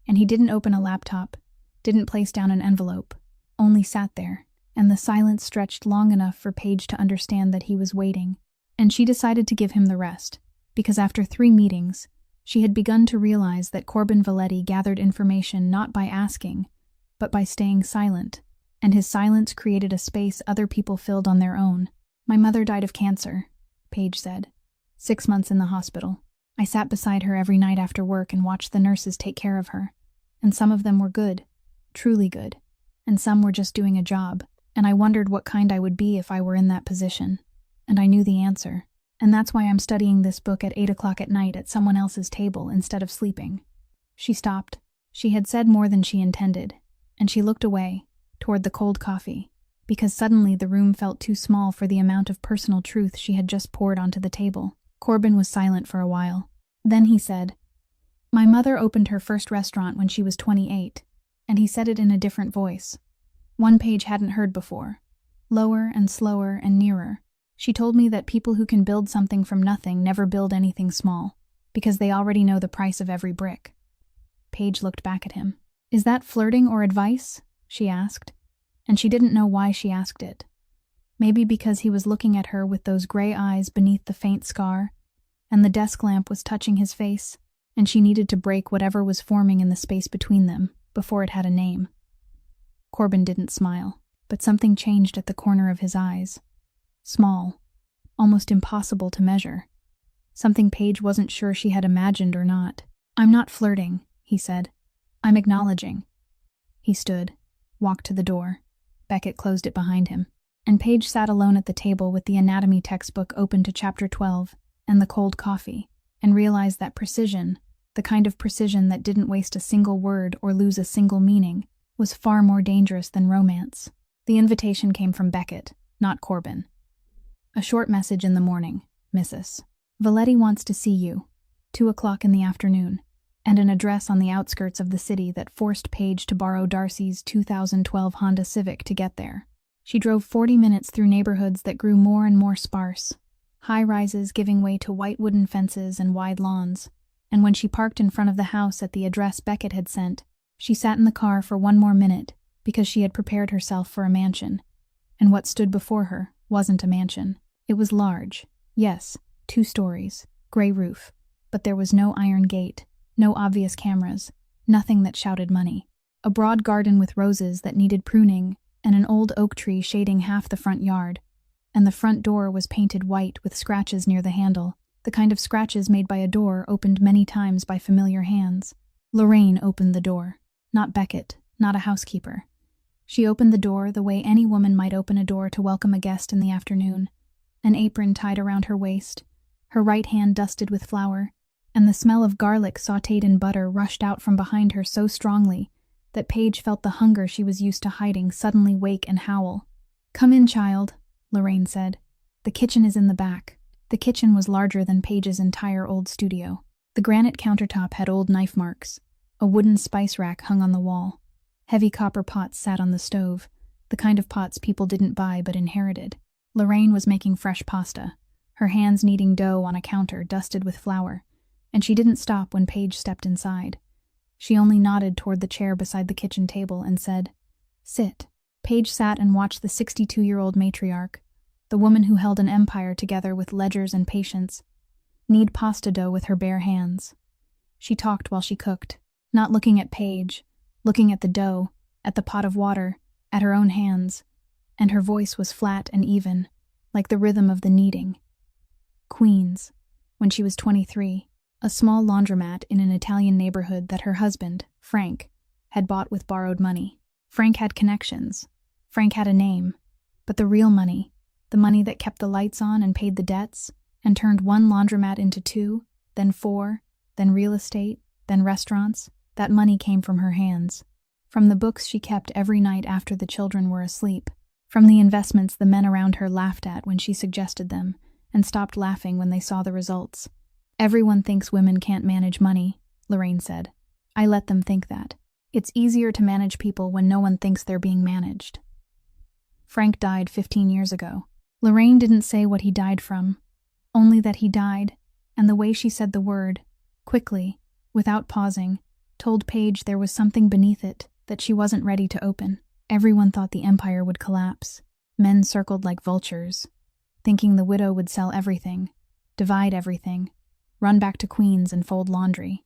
and he didn't open a laptop, didn't place down an envelope, only sat there, and the silence stretched long enough for Paige to understand that he was waiting, and she decided to give him the rest, because after 3 meetings, she had begun to realize that Corbin Valetti gathered information not by asking, but by staying silent, and his silence created a space other people filled on their own. "My mother died of cancer," Paige said. 6 months in the hospital. I sat beside her every night after work and watched the nurses take care of her, and some of them were good, truly good, and some were just doing a job, and I wondered what kind I would be if I were in that position. And I knew the answer, and that's why I'm studying this book at 8 o'clock at night at someone else's table instead of sleeping." She stopped. She had said more than she intended, and she looked away, toward the cold coffee, because suddenly the room felt too small for the amount of personal truth she had just poured onto the table. Corbin was silent for a while. Then he said, "My mother opened her first restaurant when she was 28, and he said it in a different voice. One Paige hadn't heard before. Lower and slower and nearer. She told me that people who can build something from nothing never build anything small, because they already know the price of every brick." Paige looked back at him. "Is that flirting or advice?" she asked, and she didn't know why she asked it. Maybe because he was looking at her with those gray eyes beneath the faint scar, and the desk lamp was touching his face, and she needed to break whatever was forming in the space between them before it had a name. Corbin didn't smile, but something changed at the corner of his eyes. Small, almost impossible to measure. Something Paige wasn't sure she had imagined or not. "I'm not flirting," he said. "I'm acknowledging." He stood, walked to the door. Beckett closed it behind him, and Paige sat alone at the table with the anatomy textbook open to chapter 12 and the cold coffee, and realized that precision, the kind of precision that didn't waste a single word or lose a single meaning, was far more dangerous than romance. The invitation came from Beckett, not Corbin. "A short message in the morning, Mrs. Valetti wants to see you, 2 o'clock in the afternoon," and an address on the outskirts of the city that forced Paige to borrow Darcy's 2012 Honda Civic to get there. She drove 40 minutes through neighborhoods that grew more and more sparse, high-rises giving way to white wooden fences and wide lawns, and when she parked in front of the house at the address Beckett had sent, she sat in the car for 1 more minute because she had prepared herself for a mansion, and what stood before her wasn't a mansion. It was large, yes, 2 stories, gray roof, but there was no iron gate, no obvious cameras, nothing that shouted money. A broad garden with roses that needed pruning, and an old oak tree shading half the front yard, and the front door was painted white with scratches near the handle, the kind of scratches made by a door opened many times by familiar hands. Lorraine opened the door, not Beckett, not a housekeeper. She opened the door the way any woman might open a door to welcome a guest in the afternoon, an apron tied around her waist, her right hand dusted with flour, and the smell of garlic sautéed in butter rushed out from behind her so strongly that Paige felt the hunger she was used to hiding suddenly wake and howl. "Come in, child," Lorraine said. "The kitchen is in the back." The kitchen was larger than Paige's entire old studio. The granite countertop had old knife marks. A wooden spice rack hung on the wall. Heavy copper pots sat on the stove, the kind of pots people didn't buy but inherited. Lorraine was making fresh pasta, her hands kneading dough on a counter dusted with flour, and she didn't stop when Paige stepped inside. She only nodded toward the chair beside the kitchen table and said, "Sit." Paige sat and watched the 62-year-old matriarch, the woman who held an empire together with ledgers and patience, knead pasta dough with her bare hands. She talked while she cooked, not looking at Paige, looking at the dough, at the pot of water, at her own hands, and her voice was flat and even, like the rhythm of the kneading. Queens, when she was 23, a small laundromat in an Italian neighborhood that her husband, Frank, had bought with borrowed money. Frank had connections. Frank had a name. But the real money, the money that kept the lights on and paid the debts, and turned one laundromat into 2, then 4, then real estate, then restaurants, that money came from her hands. From the books she kept every night after the children were asleep. From the investments the men around her laughed at when she suggested them, and stopped laughing when they saw the results. "Everyone thinks women can't manage money," Lorraine said. "I let them think that. It's easier to manage people when no one thinks they're being managed." Frank died 15 years ago. Lorraine didn't say what he died from, only that he died, and the way she said the word, quickly, without pausing, told Paige there was something beneath it that she wasn't ready to open. Everyone thought the empire would collapse. Men circled like vultures, thinking the widow would sell everything, divide everything, run back to Queens and fold laundry.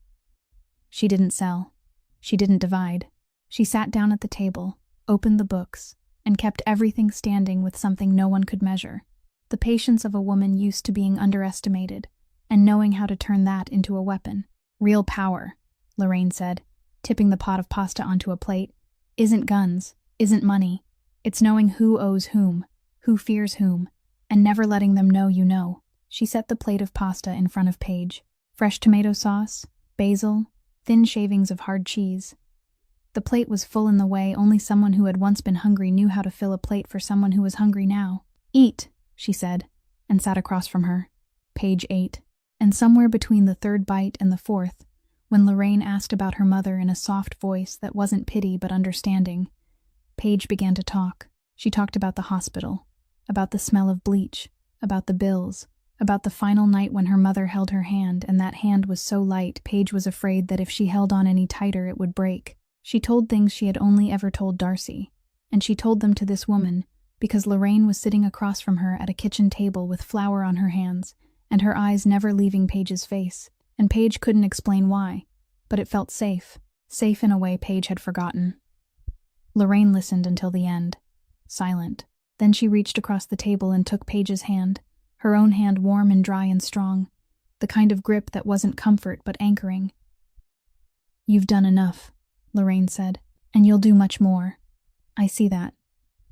She didn't sell. She didn't divide. She sat down at the table, opened the books, and kept everything standing with something no one could measure. The patience of a woman used to being underestimated, and knowing how to turn that into a weapon. "Real power," Lorraine said, tipping the pot of pasta onto a plate, "isn't guns, isn't money. It's knowing who owes whom, who fears whom, and never letting them know you know." She set the plate of pasta in front of Paige. Fresh tomato sauce, basil, thin shavings of hard cheese. The plate was full in the way only someone who had once been hungry knew how to fill a plate for someone who was hungry now. "Eat," she said, and sat across from her. Paige ate, and somewhere between the third bite and the fourth, when Lorraine asked about her mother in a soft voice that wasn't pity but understanding, Paige began to talk. She talked about the hospital, about the smell of bleach, about the bills, about the final night when her mother held her hand, and that hand was so light Paige was afraid that if she held on any tighter it would break. She told things she had only ever told Darcy, and she told them to this woman because Lorraine was sitting across from her at a kitchen table with flour on her hands, and her eyes never leaving Paige's face, and Paige couldn't explain why, but it felt safe in a way Paige had forgotten. Lorraine listened until the end, silent. Then she reached across the table and took Paige's hand, her own hand warm and dry and strong, the kind of grip that wasn't comfort but anchoring. "You've done enough," Lorraine said, "and you'll do much more. I see that."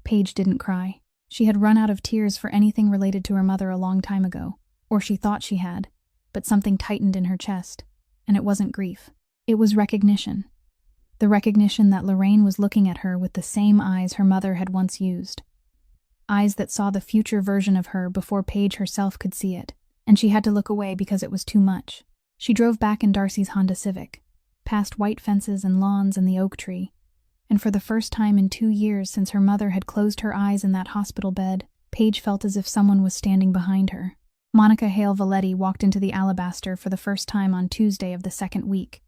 Paige didn't cry. She had run out of tears for anything related to her mother a long time ago, or she thought she had, but something tightened in her chest, and it wasn't grief. It was recognition. The recognition that Lorraine was looking at her with the same eyes her mother had once used. Eyes that saw the future version of her before Paige herself could see it, and she had to look away because it was too much. She drove back in Darcy's Honda Civic, past white fences and lawns and the oak tree, and for the first time in 2 years since her mother had closed her eyes in that hospital bed, Paige felt as if someone was standing behind her. Monica Hale Valetti walked into the Alabaster for the first time on Tuesday of the second week,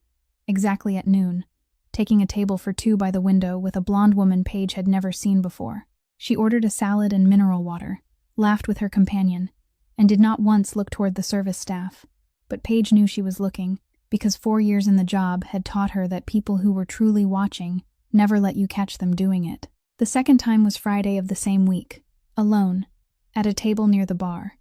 exactly at noon, taking a table for 2 by the window with a blonde woman Paige had never seen before. She ordered a salad and mineral water, laughed with her companion, and did not once look toward the service staff. But Paige knew she was looking, because 4 years in the job had taught her that people who were truly watching never let you catch them doing it. The second time was Friday of the same week, alone, at a table near the bar.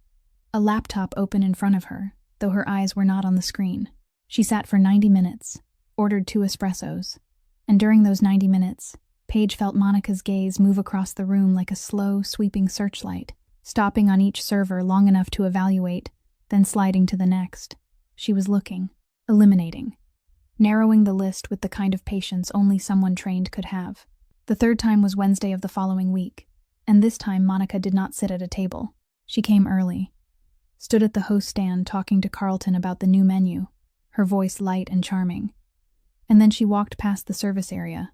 A laptop open in front of her, though her eyes were not on the screen. She sat for 90 minutes, ordered 2 espressos, and during those 90 minutes, Paige felt Monica's gaze move across the room like a slow, sweeping searchlight, stopping on each server long enough to evaluate, then sliding to the next. She was looking, eliminating, narrowing the list with the kind of patience only someone trained could have. The third time was Wednesday of the following week, and this time Monica did not sit at a table. She came early, stood at the host stand talking to Carlton about the new menu, her voice light and charming. And then she walked past the service area,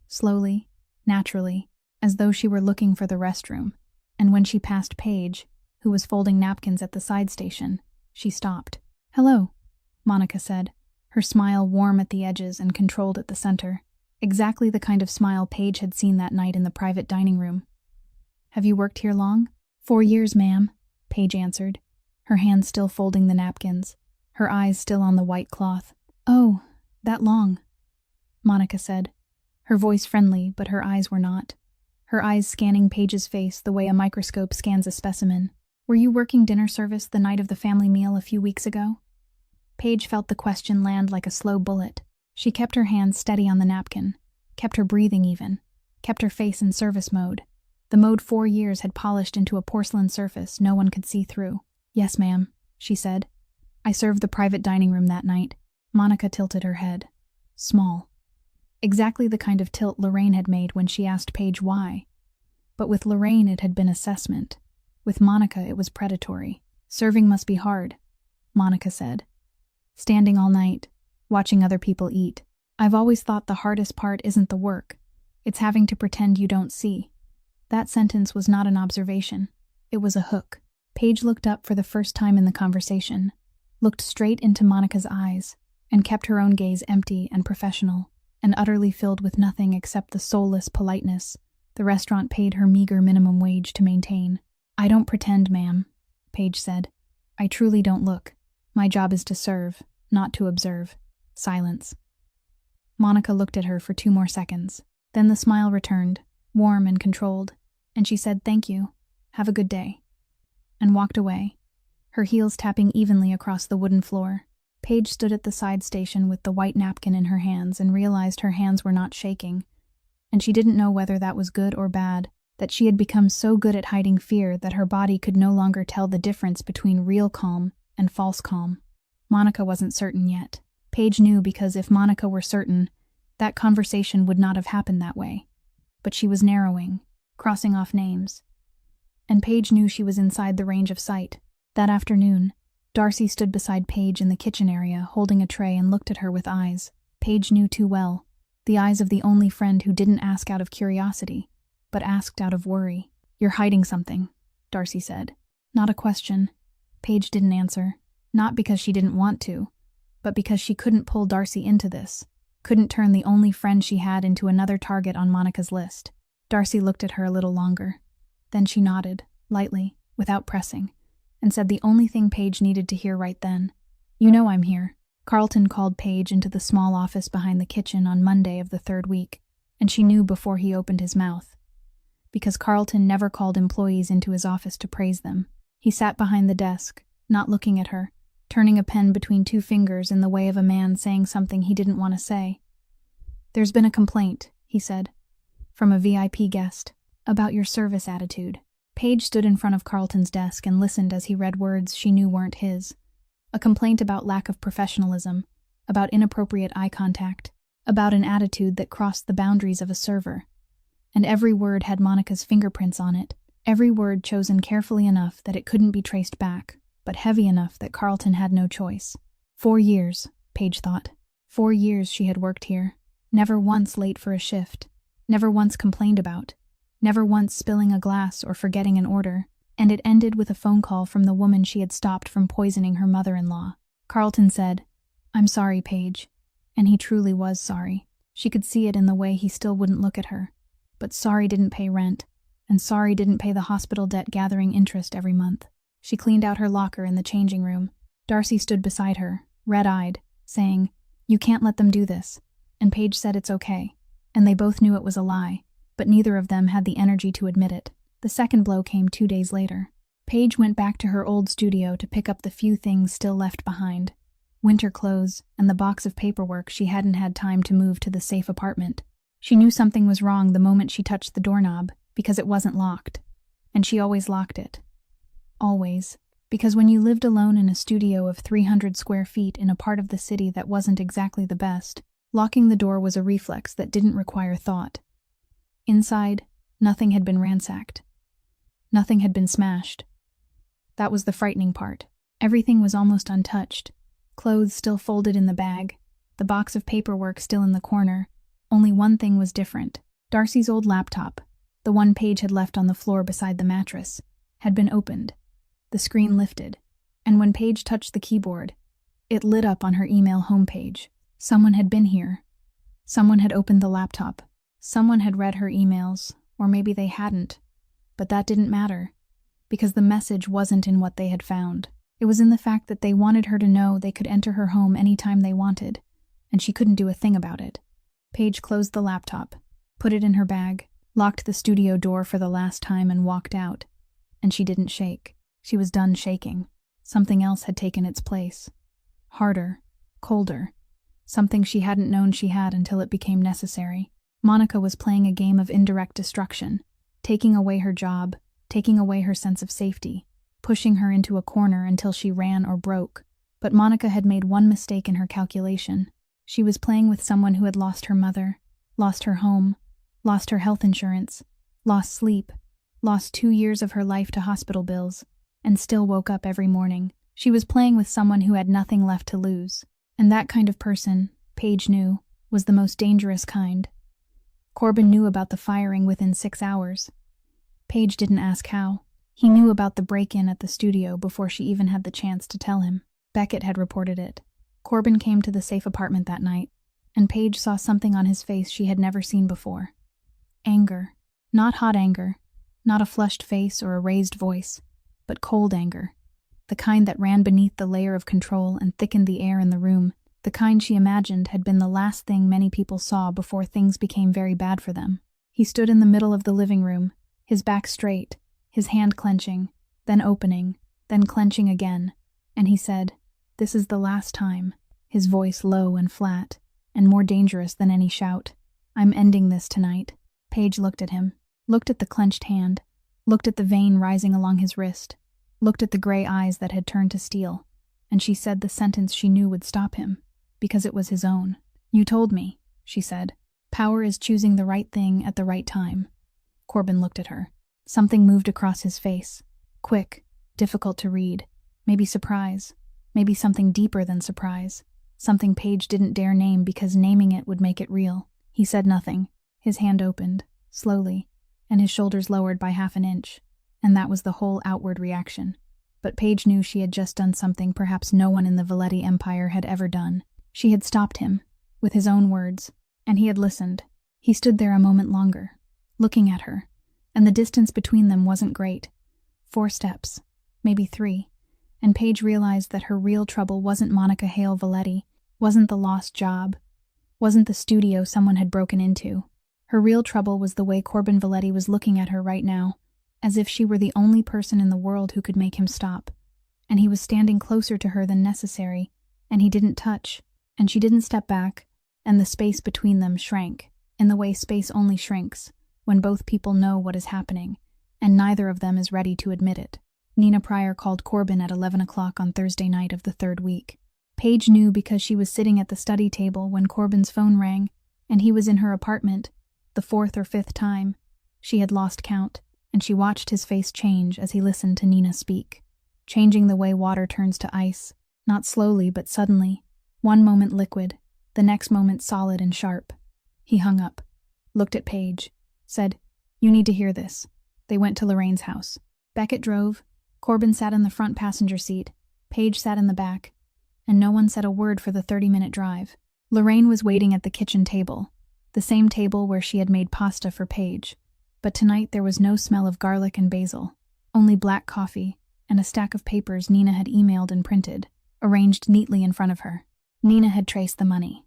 slowly, naturally, as though she were looking for the restroom, and when she passed Paige, who was folding napkins at the side station, she stopped. "Hello," Monica said, her smile warm at the edges and controlled at the center, exactly the kind of smile Paige had seen that night in the private dining room. "Have you worked here long?" 4 years, ma'am," Paige answered, her hands still folding the napkins, her eyes still on the white cloth. "Oh, that long," Monica said. her voice friendly, but her eyes were not. Her eyes scanning Paige's face the way a microscope scans a specimen. "Were you working dinner service the night of the family meal a few weeks ago?" Paige felt the question land like a slow bullet. She kept her hands steady on the napkin, kept her breathing even, kept her face in service mode. The mode 4 years had polished into a porcelain surface no one could see through. "Yes, ma'am," she said. "I served the private dining room that night." Monica tilted her head. Small. Exactly the kind of tilt Lorraine had made when she asked Paige why. But with Lorraine it had been assessment. With Monica it was predatory. "Serving must be hard," Monica said. "Standing all night, watching other people eat. I've always thought the hardest part isn't the work. It's having to pretend you don't see." That sentence was not an observation. It was a hook. Paige looked up for the first time in the conversation, looked straight into Monica's eyes, and kept her own gaze empty and professional, and utterly filled with nothing except the soulless politeness the restaurant paid her meager minimum wage to maintain. "I don't pretend, ma'am," Paige said. "I truly don't look. My job is to serve, not to observe." Silence. Monica looked at her for 2 more seconds. Then the smile returned, warm and controlled, and she said, "Thank you. Have a good day," and walked away, her heels tapping evenly across the wooden floor. Paige stood at the side station with the white napkin in her hands and realized her hands were not shaking, and she didn't know whether that was good or bad, that she had become so good at hiding fear that her body could no longer tell the difference between real calm and false calm. Monica wasn't certain yet. Paige knew because if Monica were certain, that conversation would not have happened that way. But she was narrowing, crossing off names. And Paige knew she was inside the range of sight. That afternoon, Darcy stood beside Paige in the kitchen area, holding a tray, and looked at her with eyes Paige knew too well. The eyes of the only friend who didn't ask out of curiosity, but asked out of worry. "You're hiding something," Darcy said. Not a question. Paige didn't answer. Not because she didn't want to, but because she couldn't pull Darcy into this. Couldn't turn the only friend she had into another target on Monica's list. Darcy looked at her a little longer. Then she nodded, lightly, without pressing, and said the only thing Paige needed to hear right then. "You know I'm here." Carlton called Paige into the small office behind the kitchen on Monday of the 3rd week, and she knew before he opened his mouth. Because Carlton never called employees into his office to praise them. He sat behind the desk, not looking at her, turning a pen between 2 fingers in the way of a man saying something he didn't want to say. "There's been a complaint," he said, "from a VIP guest, about your service attitude." Paige stood in front of Carlton's desk and listened as he read words she knew weren't his. A complaint about lack of professionalism, about inappropriate eye contact, about an attitude that crossed the boundaries of a server. And every word had Monica's fingerprints on it, every word chosen carefully enough that it couldn't be traced back, but heavy enough that Carlton had no choice. 4 years, Paige thought. 4 years she had worked here, never once late for a shift, never once complained about, never once spilling a glass or forgetting an order, and it ended with a phone call from the woman she had stopped from poisoning her mother-in-law. Carlton said, "I'm sorry, Paige," and he truly was sorry. She could see it in the way he still wouldn't look at her. But sorry didn't pay rent, and sorry didn't pay the hospital debt gathering interest every month. She cleaned out her locker in the changing room. Darcy stood beside her, red-eyed, saying, "You can't let them do this," and Paige said it's okay, and they both knew it was a lie, but neither of them had the energy to admit it. The second blow came 2 days later. Paige went back to her old studio to pick up the few things still left behind. Winter clothes and the box of paperwork she hadn't had time to move to the safe apartment. She knew something was wrong the moment she touched the doorknob, because it wasn't locked. And she always locked it. Always. Because when you lived alone in a studio of 300 square feet in a part of the city that wasn't exactly the best, locking the door was a reflex that didn't require thought. Inside, nothing had been ransacked. Nothing had been smashed. That was the frightening part. Everything was almost untouched. Clothes still folded in the bag, the box of paperwork still in the corner. Only one thing was different. Darcy's old laptop, the one Paige had left on the floor beside the mattress, had been opened. The screen lifted, and when Paige touched the keyboard, it lit up on her email homepage. Someone had been here. Someone had opened the laptop. Someone had read her emails, or maybe they hadn't. But that didn't matter, because the message wasn't in what they had found. It was in the fact that they wanted her to know they could enter her home anytime they wanted, and she couldn't do a thing about it. Paige closed the laptop, put it in her bag, locked the studio door for the last time and walked out. And she didn't shake. She was done shaking. Something else had taken its place. Harder, colder. Something she hadn't known she had until it became necessary. Monica was playing a game of indirect destruction, taking away her job, taking away her sense of safety, pushing her into a corner until she ran or broke. But Monica had made one mistake in her calculation. She was playing with someone who had lost her mother, lost her home, lost her health insurance, lost sleep, lost 2 years of her life to hospital bills, and still woke up every morning. She was playing with someone who had nothing left to lose. And that kind of person, Paige knew, was the most dangerous kind. Corbin knew about the firing within 6 hours. Paige didn't ask how. He knew about the break-in at the studio before she even had the chance to tell him. Beckett had reported it. Corbin came to the safe apartment that night, and Paige saw something on his face she had never seen before. Anger. Not hot anger. Not a flushed face or a raised voice, but cold anger. The kind that ran beneath the layer of control and thickened the air in the room. The kind she imagined had been the last thing many people saw before things became very bad for them. He stood in the middle of the living room, his back straight, his hand clenching, then opening, then clenching again, and he said, "This is the last time," his voice low and flat, and more dangerous than any shout. "I'm ending this tonight." Paige looked at him, looked at the clenched hand, looked at the vein rising along his wrist, looked at the gray eyes that had turned to steel, and she said the sentence she knew would stop him, because it was his own. "You told me," she said. "Power is choosing the right thing at the right time." Corbin looked at her. Something moved across his face. Quick, difficult to read. Maybe surprise. Maybe something deeper than surprise. Something Paige didn't dare name because naming it would make it real. He said nothing. His hand opened, slowly, and his shoulders lowered by 1/2 inch. And that was the whole outward reaction. But Paige knew she had just done something perhaps no one in the Valetti Empire had ever done. She had stopped him, with his own words, and he had listened. He stood there a moment longer, looking at her, and the distance between them wasn't great. 4 steps, maybe 3, and Paige realized that her real trouble wasn't Monica Hale Valetti, wasn't the lost job, wasn't the studio someone had broken into. Her real trouble was the way Corbin Valetti was looking at her right now, as if she were the only person in the world who could make him stop. And he was standing closer to her than necessary, and he didn't touch, and she didn't step back, and the space between them shrank, in the way space only shrinks, when both people know what is happening, and neither of them is ready to admit it. Nina Pryor called Corbin at 11 o'clock on Thursday night of the 3rd week. Paige knew because she was sitting at the study table when Corbin's phone rang, and he was in her apartment, the 4th or 5th time. She had lost count, and she watched his face change as he listened to Nina speak, changing the way water turns to ice, not slowly but suddenly, one moment liquid, the next moment solid and sharp. He hung up, looked at Paige, said, "You need to hear this." They went to Lorraine's house. Beckett drove, Corbin sat in the front passenger seat, Paige sat in the back, and no one said a word for the 30-minute drive. Lorraine was waiting at the kitchen table, the same table where she had made pasta for Paige. But tonight there was no smell of garlic and basil, only black coffee and a stack of papers Nina had emailed and printed, arranged neatly in front of her. Nina had traced the money.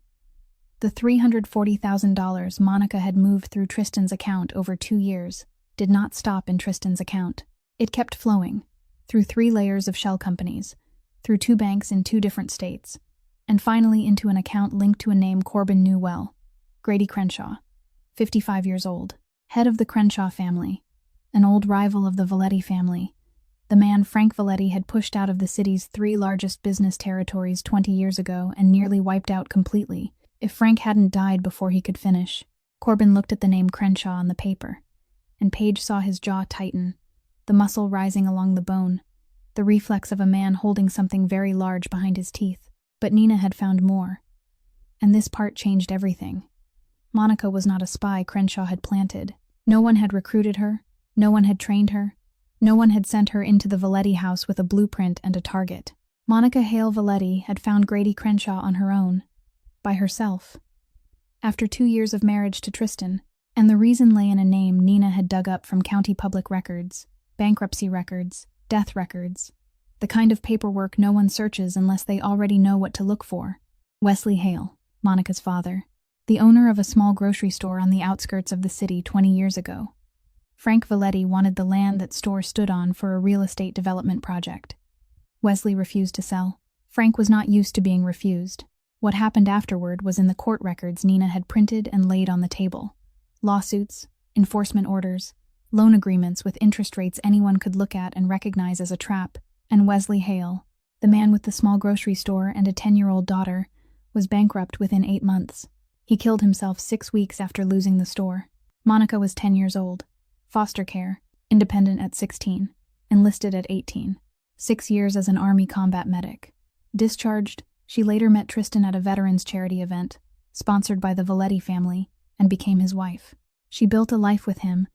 The $340,000 Monica had moved through Tristan's account over 2 years did not stop in Tristan's account. It kept flowing, through 3 layers of shell companies, through 2 banks in 2 different states, and finally into an account linked to a name Corbin knew well, Grady Crenshaw, 55 years old. Head of the Crenshaw family, an old rival of the Valetti family, the man Frank Valetti had pushed out of the city's 3 largest business territories 20 years ago and nearly wiped out completely, if Frank hadn't died before he could finish. Corbin looked at the name Crenshaw on the paper, and Paige saw his jaw tighten, the muscle rising along the bone, the reflex of a man holding something very large behind his teeth. But Nina had found more, and this part changed everything. Monica was not a spy Crenshaw had planted. No one had recruited her, no one had trained her, no one had sent her into the Valetti house with a blueprint and a target. Monica Hale Valetti had found Grady Crenshaw on her own, by herself, after 2 years of marriage to Tristan, and the reason lay in a name Nina had dug up from county public records, bankruptcy records, death records, the kind of paperwork no one searches unless they already know what to look for. Wesley Hale, Monica's father, the owner of a small grocery store on the outskirts of the city 20 years ago. Frank Valetti wanted the land that store stood on for a real estate development project. Wesley refused to sell. Frank was not used to being refused. What happened afterward was in the court records Nina had printed and laid on the table. Lawsuits, enforcement orders, loan agreements with interest rates anyone could look at and recognize as a trap, and Wesley Hale, the man with the small grocery store and a 10-year-old daughter, was bankrupt within 8 months. He killed himself 6 weeks after losing the store. Monica was 10 years old, foster care, independent at 16, enlisted at 18, 6 years as an Army combat medic. Discharged, she later met Tristan at a veterans charity event, sponsored by the Valetti family, and became his wife. She built a life with him,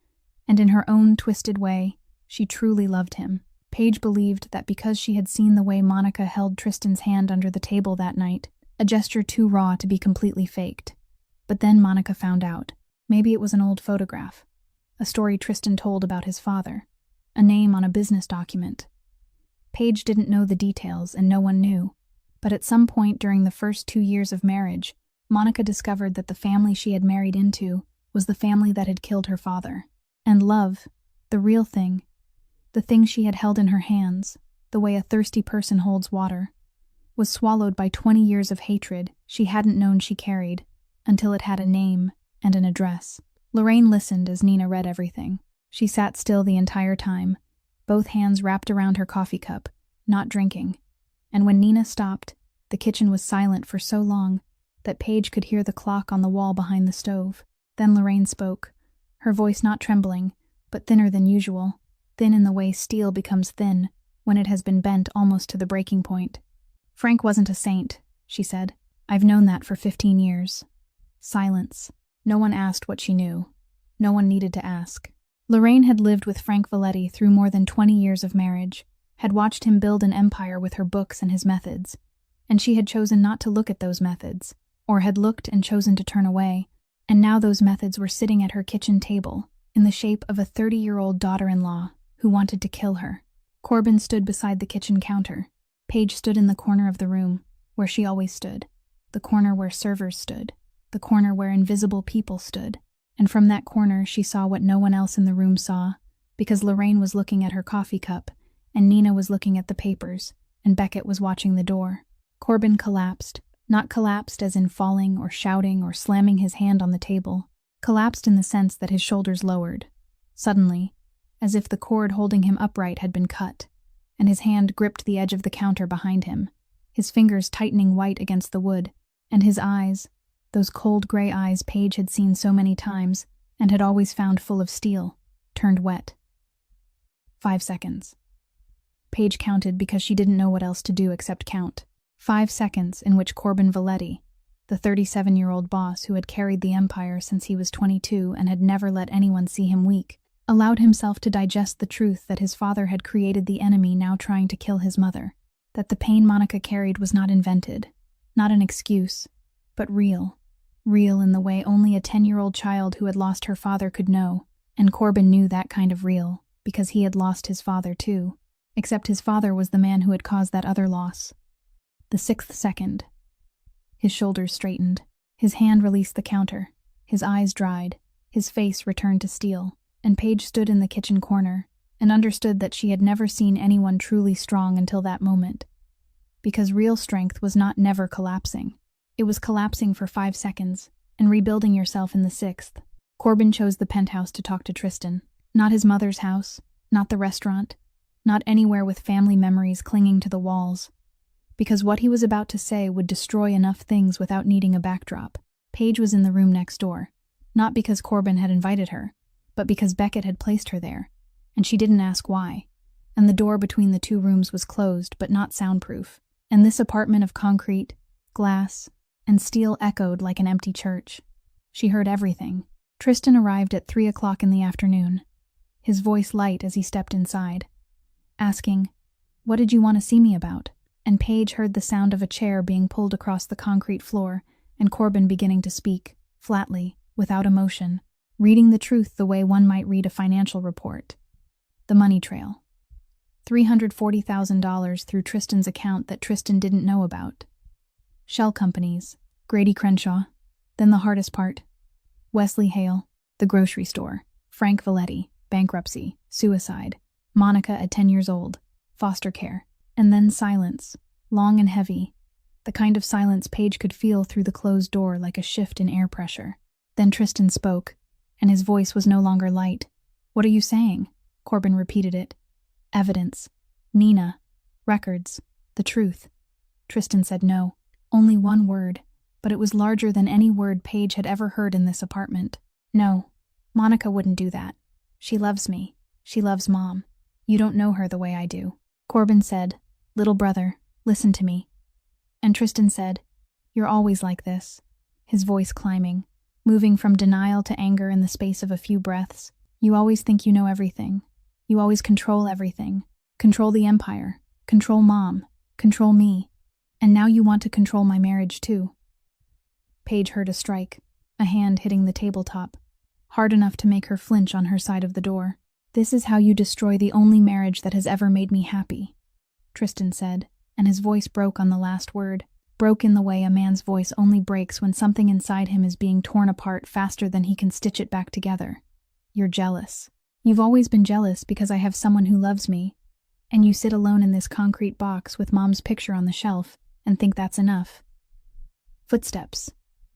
and in her own twisted way, she truly loved him. Paige believed that because she had seen the way Monica held Tristan's hand under the table that night, a gesture too raw to be completely faked. But then Monica found out. Maybe it was an old photograph, a story Tristan told about his father, a name on a business document. Paige didn't know the details and no one knew, but at some point during the first 2 years of marriage, Monica discovered that the family she had married into was the family that had killed her father. And love, the real thing, the thing she had held in her hands, the way a thirsty person holds water, was swallowed by 20 years of hatred she hadn't known she carried, until it had a name and an address. Lorraine listened as Nina read everything. She sat still the entire time, both hands wrapped around her coffee cup, not drinking. And when Nina stopped, the kitchen was silent for so long that Paige could hear the clock on the wall behind the stove. Then Lorraine spoke, her voice not trembling, but thinner than usual, thin in the way steel becomes thin when it has been bent almost to the breaking point. "Frank wasn't a saint," she said. "I've known that for 15 years. Silence. No one asked what she knew. No one needed to ask. Lorraine had lived with Frank Valetti through more than 20 years of marriage, had watched him build an empire with her books and his methods, and she had chosen not to look at those methods, or had looked and chosen to turn away, and now those methods were sitting at her kitchen table, in the shape of a 30-year-old daughter-in-law who wanted to kill her. Corbin stood beside the kitchen counter. Paige stood in the corner of the room, where she always stood, the corner where servers stood, the corner where invisible people stood, and from that corner she saw what no one else in the room saw, because Lorraine was looking at her coffee cup, and Nina was looking at the papers, and Beckett was watching the door. Corbin collapsed, not collapsed as in falling or shouting or slamming his hand on the table, collapsed in the sense that his shoulders lowered, suddenly, as if the cord holding him upright had been cut, and his hand gripped the edge of the counter behind him, his fingers tightening white against the wood, and his eyes, those cold gray eyes Paige had seen so many times and had always found full of steel, turned wet. 5 seconds. Paige counted because she didn't know what else to do except count. 5 seconds in which Corbin Valetti, the 37-year-old boss who had carried the empire since he was 22 and had never let anyone see him weak, allowed himself to digest the truth that his father had created the enemy now trying to kill his mother, that the pain Monica carried was not invented, not an excuse, but real. Real in the way only a 10-year-old child who had lost her father could know, and Corbin knew that kind of real, because he had lost his father too, except his father was the man who had caused that other loss. The 6th second. His shoulders straightened, his hand released the counter, his eyes dried, his face returned to steel, and Paige stood in the kitchen corner and understood that she had never seen anyone truly strong until that moment. Because real strength was not never collapsing. It was collapsing for 5 seconds and rebuilding yourself in the 6th. Corbin chose the penthouse to talk to Tristan, not his mother's house, not the restaurant, not anywhere with family memories clinging to the walls, because what he was about to say would destroy enough things without needing a backdrop. Paige was in the room next door, not because Corbin had invited her, but because Beckett had placed her there, and she didn't ask why, and the door between the 2 rooms was closed but not soundproof, and this apartment of concrete, glass, and steel echoed like an empty church. She heard everything. Tristan arrived at 3 o'clock in the afternoon, his voice light as he stepped inside, asking, "What did you want to see me about?" And Paige heard the sound of a chair being pulled across the concrete floor and Corbin beginning to speak, flatly, without emotion, reading the truth the way one might read a financial report. The money trail. $340,000 through Tristan's account that Tristan didn't know about. Shell companies, Grady Crenshaw, Then the hardest part. Wesley Hale, the grocery store. Frank Valetti, bankruptcy, suicide. Monica at 10 years old, foster care. And then silence, long and heavy. The kind of silence Paige could feel through the closed door like a shift in air pressure. Then Tristan spoke, and his voice was no longer light. "What are you saying?" Corbin repeated it. "Evidence. Nina. Records. The truth." Tristan said no. Only one word, but it was larger than any word Paige had ever heard in this apartment. "No. Monica wouldn't do that. She loves me. She loves Mom. You don't know her the way I do." Corbin said, "Little brother, listen to me." And Tristan said, "You're always like this," his voice climbing, moving from denial to anger in the space of a few breaths. "You always think you know everything. You always control everything. Control the empire. Control Mom. Control me. And now you want to control my marriage too." Paige heard a strike, a hand hitting the tabletop, hard enough to make her flinch on her side of the door. "This is how you destroy the only marriage that has ever made me happy," Tristan said, and his voice broke on the last word, broke in the way a man's voice only breaks when something inside him is being torn apart faster than he can stitch it back together. "You're jealous. You've always been jealous because I have someone who loves me, and you sit alone in this concrete box with Mom's picture on the shelf and think that's enough." Footsteps.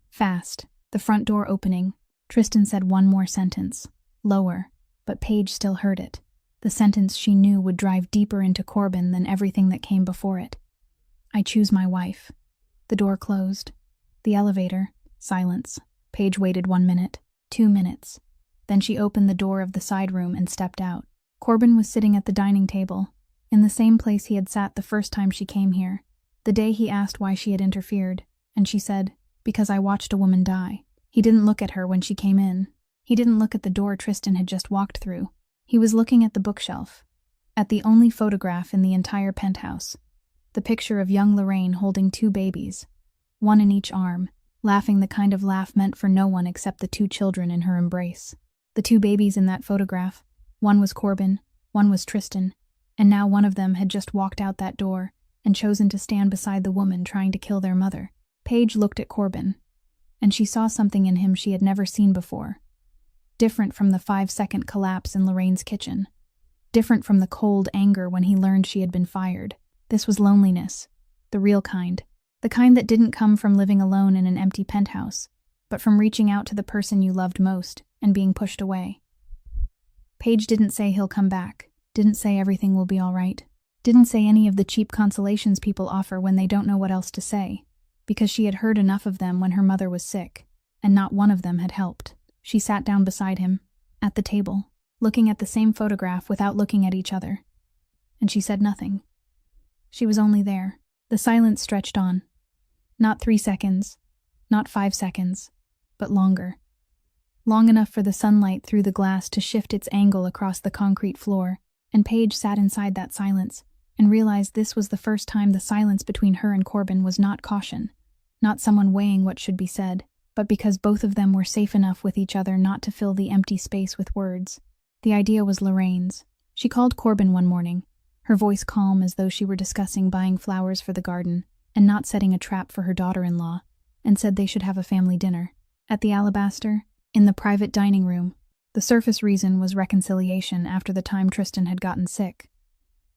Fast, the front door opening. Tristan said one more sentence, lower, but Paige still heard it. The sentence she knew would drive deeper into Corbin than everything that came before it. "I choose my wife." The door closed. The elevator. Silence. Paige waited 1 minute, 2 minutes. Then she opened the door of the side room and stepped out. Corbin was sitting at the dining table, in the same place he had sat the first time she came here, the day he asked why she had interfered, and she said, "Because I watched a woman die." He didn't look at her when she came in. He didn't look at the door Tristan had just walked through. He was looking at the bookshelf, at the only photograph in the entire penthouse, the picture of young Lorraine holding 2 babies, one in each arm, laughing the kind of laugh meant for no one except the 2 children in her embrace. The 2 babies in that photograph, one was Corbin, one was Tristan, and now one of them had just walked out that door and chosen to stand beside the woman trying to kill their mother. Paige looked at Corbin, and she saw something in him she had never seen before. Different from the 5-second collapse in Lorraine's kitchen. Different from the cold anger when he learned she had been fired. This was loneliness, the real kind. The kind that didn't come from living alone in an empty penthouse, but from reaching out to the person you loved most and being pushed away. Paige didn't say he'll come back, didn't say everything will be all right, didn't say any of the cheap consolations people offer when they don't know what else to say, because she had heard enough of them when her mother was sick, and not one of them had helped. She sat down beside him, at the table, looking at the same photograph without looking at each other. And she said nothing. She was only there. The silence stretched on. Not 3 seconds, not 5 seconds, but longer. Long enough for the sunlight through the glass to shift its angle across the concrete floor, and Paige sat inside that silence and realized this was the first time the silence between her and Corbin was not caution, not someone weighing what should be said, but because both of them were safe enough with each other not to fill the empty space with words. The idea was Lorraine's. She called Corbin one morning, her voice calm as though she were discussing buying flowers for the garden and not setting a trap for her daughter-in-law, and said they should have a family dinner. At the Alabaster, in the private dining room. The surface reason was reconciliation after the time Tristan had gotten sick.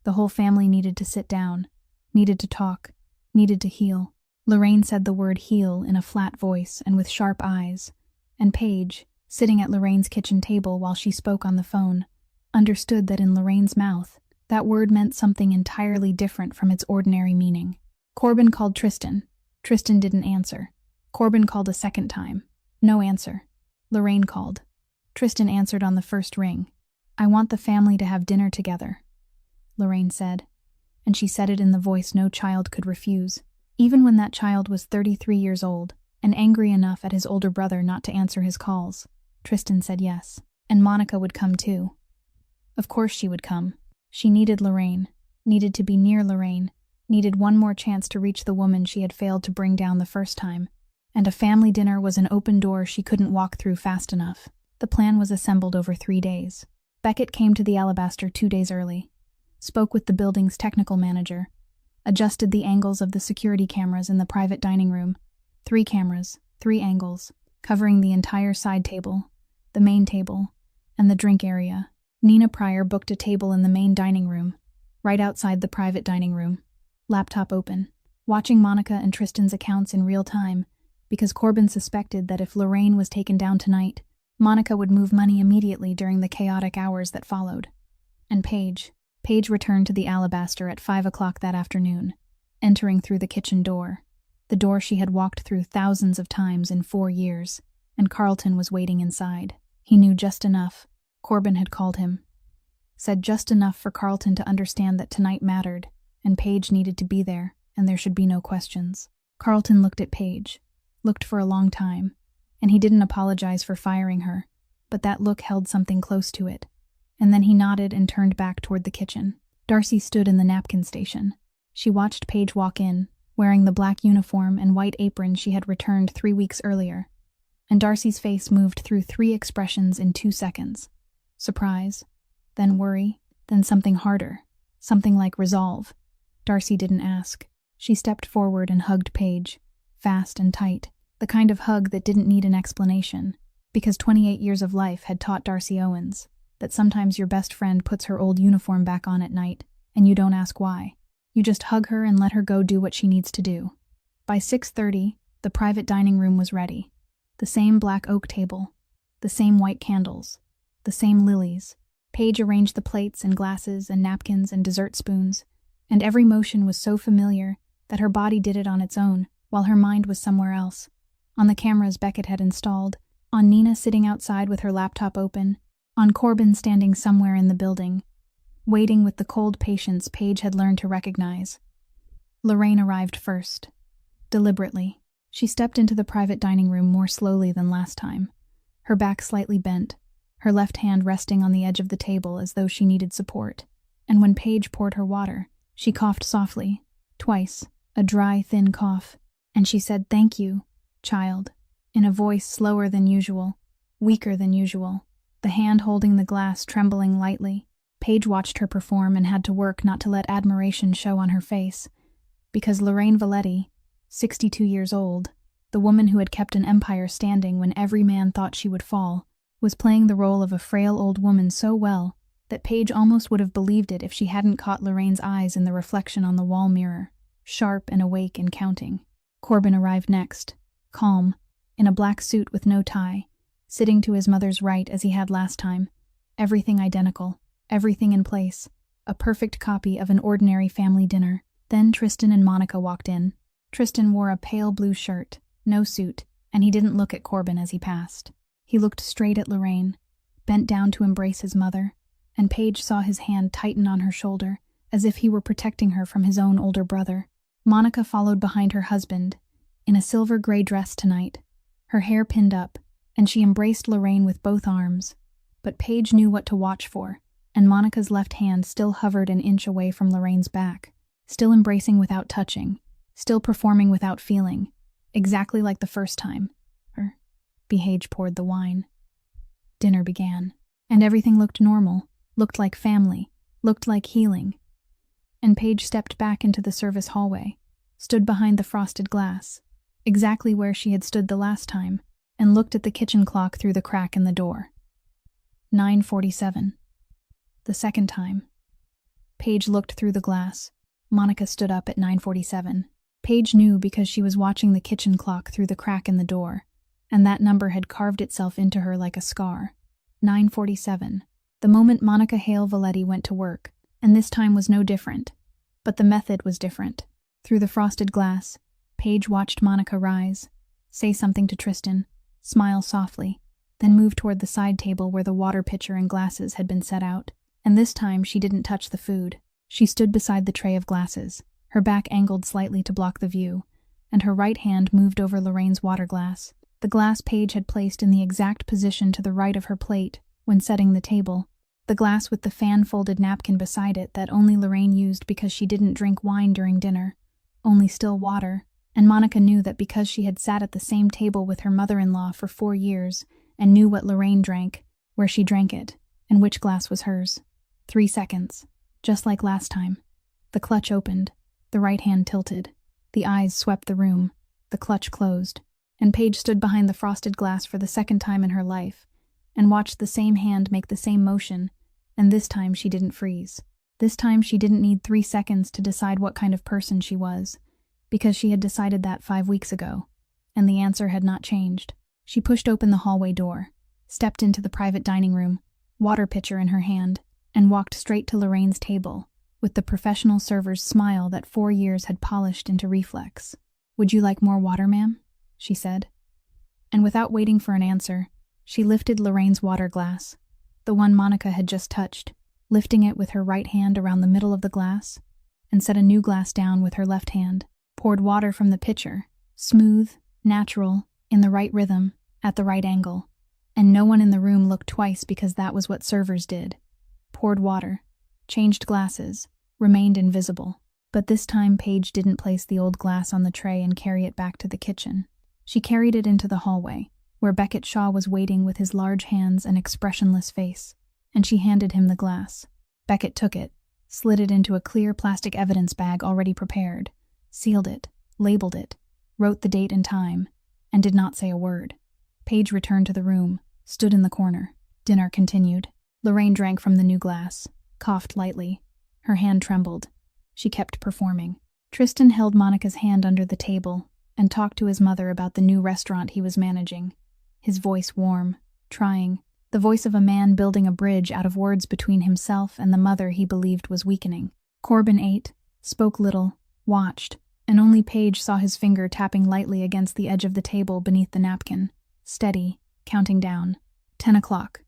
The whole family needed to sit down, needed to talk, needed to heal. Lorraine said the word heal in a flat voice and with sharp eyes, and Paige, sitting at Lorraine's kitchen table while she spoke on the phone, understood that in Lorraine's mouth, that word meant something entirely different from its ordinary meaning. Corbin called Tristan. Tristan didn't answer. Corbin called a second time. No answer. Lorraine called. Tristan answered on the first ring. "I want the family to have dinner together," Lorraine said, and she said it in the voice no child could refuse. Even when that child was 33 years old, and angry enough at his older brother not to answer his calls, Tristan said yes. And Monica would come too. Of course she would come. She needed Lorraine, needed to be near Lorraine, needed one more chance to reach the woman she had failed to bring down the first time. And a family dinner was an open door she couldn't walk through fast enough. The plan was assembled over 3 days. Beckett came to the Alabaster 2 days early, spoke with the building's technical manager, adjusted the angles of the security cameras in the private dining room. 3 cameras, 3 angles, covering the entire side table, the main table, and the drink area. Nina Pryor booked a table in the main dining room, right outside the private dining room, laptop open, watching Monica and Tristan's accounts in real time, because Corbin suspected that if Lorraine was taken down tonight, Monica would move money immediately during the chaotic hours that followed. And Paige returned to the Alabaster at 5 o'clock that afternoon, entering through the kitchen door, the door she had walked through thousands of times in 4 years, and Carlton was waiting inside. He knew just enough. Corbin had called him. Said just enough for Carlton to understand that tonight mattered, and Paige needed to be there, and there should be no questions. Carlton looked at Paige, looked for a long time, and he didn't apologize for firing her, but that look held something close to it. And then he nodded and turned back toward the kitchen. Darcy stood in the napkin station. She watched Paige walk in, wearing the black uniform and white apron she had returned 3 weeks earlier, and Darcy's face moved through 3 expressions in 2 seconds. Surprise, then worry, then something harder, something like resolve. Darcy didn't ask. She stepped forward and hugged Paige, fast and tight, the kind of hug that didn't need an explanation, because 28 years of life had taught Darcy Owens that sometimes your best friend puts her old uniform back on at night, and you don't ask why. You just hug her and let her go do what she needs to do. By 6:30, the private dining room was ready. The same black oak table, the same white candles, the same lilies. Paige arranged the plates and glasses and napkins and dessert spoons, and every motion was so familiar that her body did it on its own, while her mind was somewhere else. On the cameras Beckett had installed, on Nina sitting outside with her laptop open, on Corbin standing somewhere in the building, waiting with the cold patience Paige had learned to recognize. Lorraine arrived first. Deliberately, she stepped into the private dining room more slowly than last time, her back slightly bent, her left hand resting on the edge of the table as though she needed support. And when Paige poured her water, she coughed softly, twice, a dry, thin cough, and she said, "Thank you, child," in a voice slower than usual, weaker than usual, the hand holding the glass trembling lightly. Paige watched her perform and had to work not to let admiration show on her face, because Lorraine Valetti, 62 years old, the woman who had kept an empire standing when every man thought she would fall, was playing the role of a frail old woman so well that Paige almost would have believed it if she hadn't caught Lorraine's eyes in the reflection on the wall mirror, sharp and awake and counting. Corbin arrived next, calm, in a black suit with no tie, sitting to his mother's right as he had last time, everything identical, everything in place, a perfect copy of an ordinary family dinner. Then Tristan and Monica walked in. Tristan wore a pale blue shirt, no suit, and he didn't look at Corbin as he passed. He looked straight at Lorraine, bent down to embrace his mother, and Paige saw his hand tighten on her shoulder, as if he were protecting her from his own older brother. Monica followed behind her husband, in a silver-gray dress tonight, her hair pinned up, and she embraced Lorraine with both arms. But Paige knew what to watch for, and Monica's left hand still hovered an inch away from Lorraine's back, still embracing without touching, still performing without feeling, exactly like the first time. Paige poured the wine. Dinner began, and everything looked normal, looked like family, looked like healing. And Paige stepped back into the service hallway, stood behind the frosted glass, exactly where she had stood the last time, and looked at the kitchen clock through the crack in the door. 9:47. The second time. Paige looked through the glass. Monica stood up at 9:47. Paige knew because she was watching the kitchen clock through the crack in the door, and that number had carved itself into her like a scar. 9:47. The moment Monica Hale Valetti went to work, and this time was no different. But the method was different. Through the frosted glass, Paige watched Monica rise, say something to Tristan, smile softly, then move toward the side table where the water pitcher and glasses had been set out. And this time she didn't touch the food. She stood beside the tray of glasses, her back angled slightly to block the view, and her right hand moved over Lorraine's water glass, the glass Paige had placed in the exact position to the right of her plate when setting the table, the glass with the fan-folded napkin beside it that only Lorraine used because she didn't drink wine during dinner, only still water, and Monica knew that because she had sat at the same table with her mother-in-law for 4 years and knew what Lorraine drank, where she drank it, and which glass was hers. 3 seconds, just like last time. The clutch opened, the right hand tilted, the eyes swept the room, the clutch closed. And Paige stood behind the frosted glass for the second time in her life and watched the same hand make the same motion, and this time she didn't freeze. This time she didn't need 3 seconds to decide what kind of person she was, because she had decided that 5 weeks ago, and the answer had not changed. She pushed open the hallway door, stepped into the private dining room, water pitcher in her hand, and walked straight to Lorraine's table, with the professional server's smile that 4 years had polished into reflex. "Would you like more water, ma'am?" she said. And without waiting for an answer, she lifted Lorraine's water glass, the one Monica had just touched, lifting it with her right hand around the middle of the glass, and set a new glass down with her left hand, poured water from the pitcher, smooth, natural, in the right rhythm, at the right angle, and no one in the room looked twice because that was what servers did. Poured water, changed glasses, remained invisible. But this time Paige didn't place the old glass on the tray and carry it back to the kitchen. She carried it into the hallway, where Beckett Shaw was waiting with his large hands and expressionless face, and she handed him the glass. Beckett took it, slid it into a clear plastic evidence bag already prepared, sealed it, labeled it, wrote the date and time, and did not say a word. Paige returned to the room, stood in the corner. Dinner continued. Lorraine drank from the new glass, coughed lightly. Her hand trembled. She kept performing. Tristan held Monica's hand under the table and talked to his mother about the new restaurant he was managing, his voice warm, trying, the voice of a man building a bridge out of words between himself and the mother he believed was weakening. Corbin ate, spoke little, watched, and only Paige saw his finger tapping lightly against the edge of the table beneath the napkin, steady, counting down. 10 o'clock.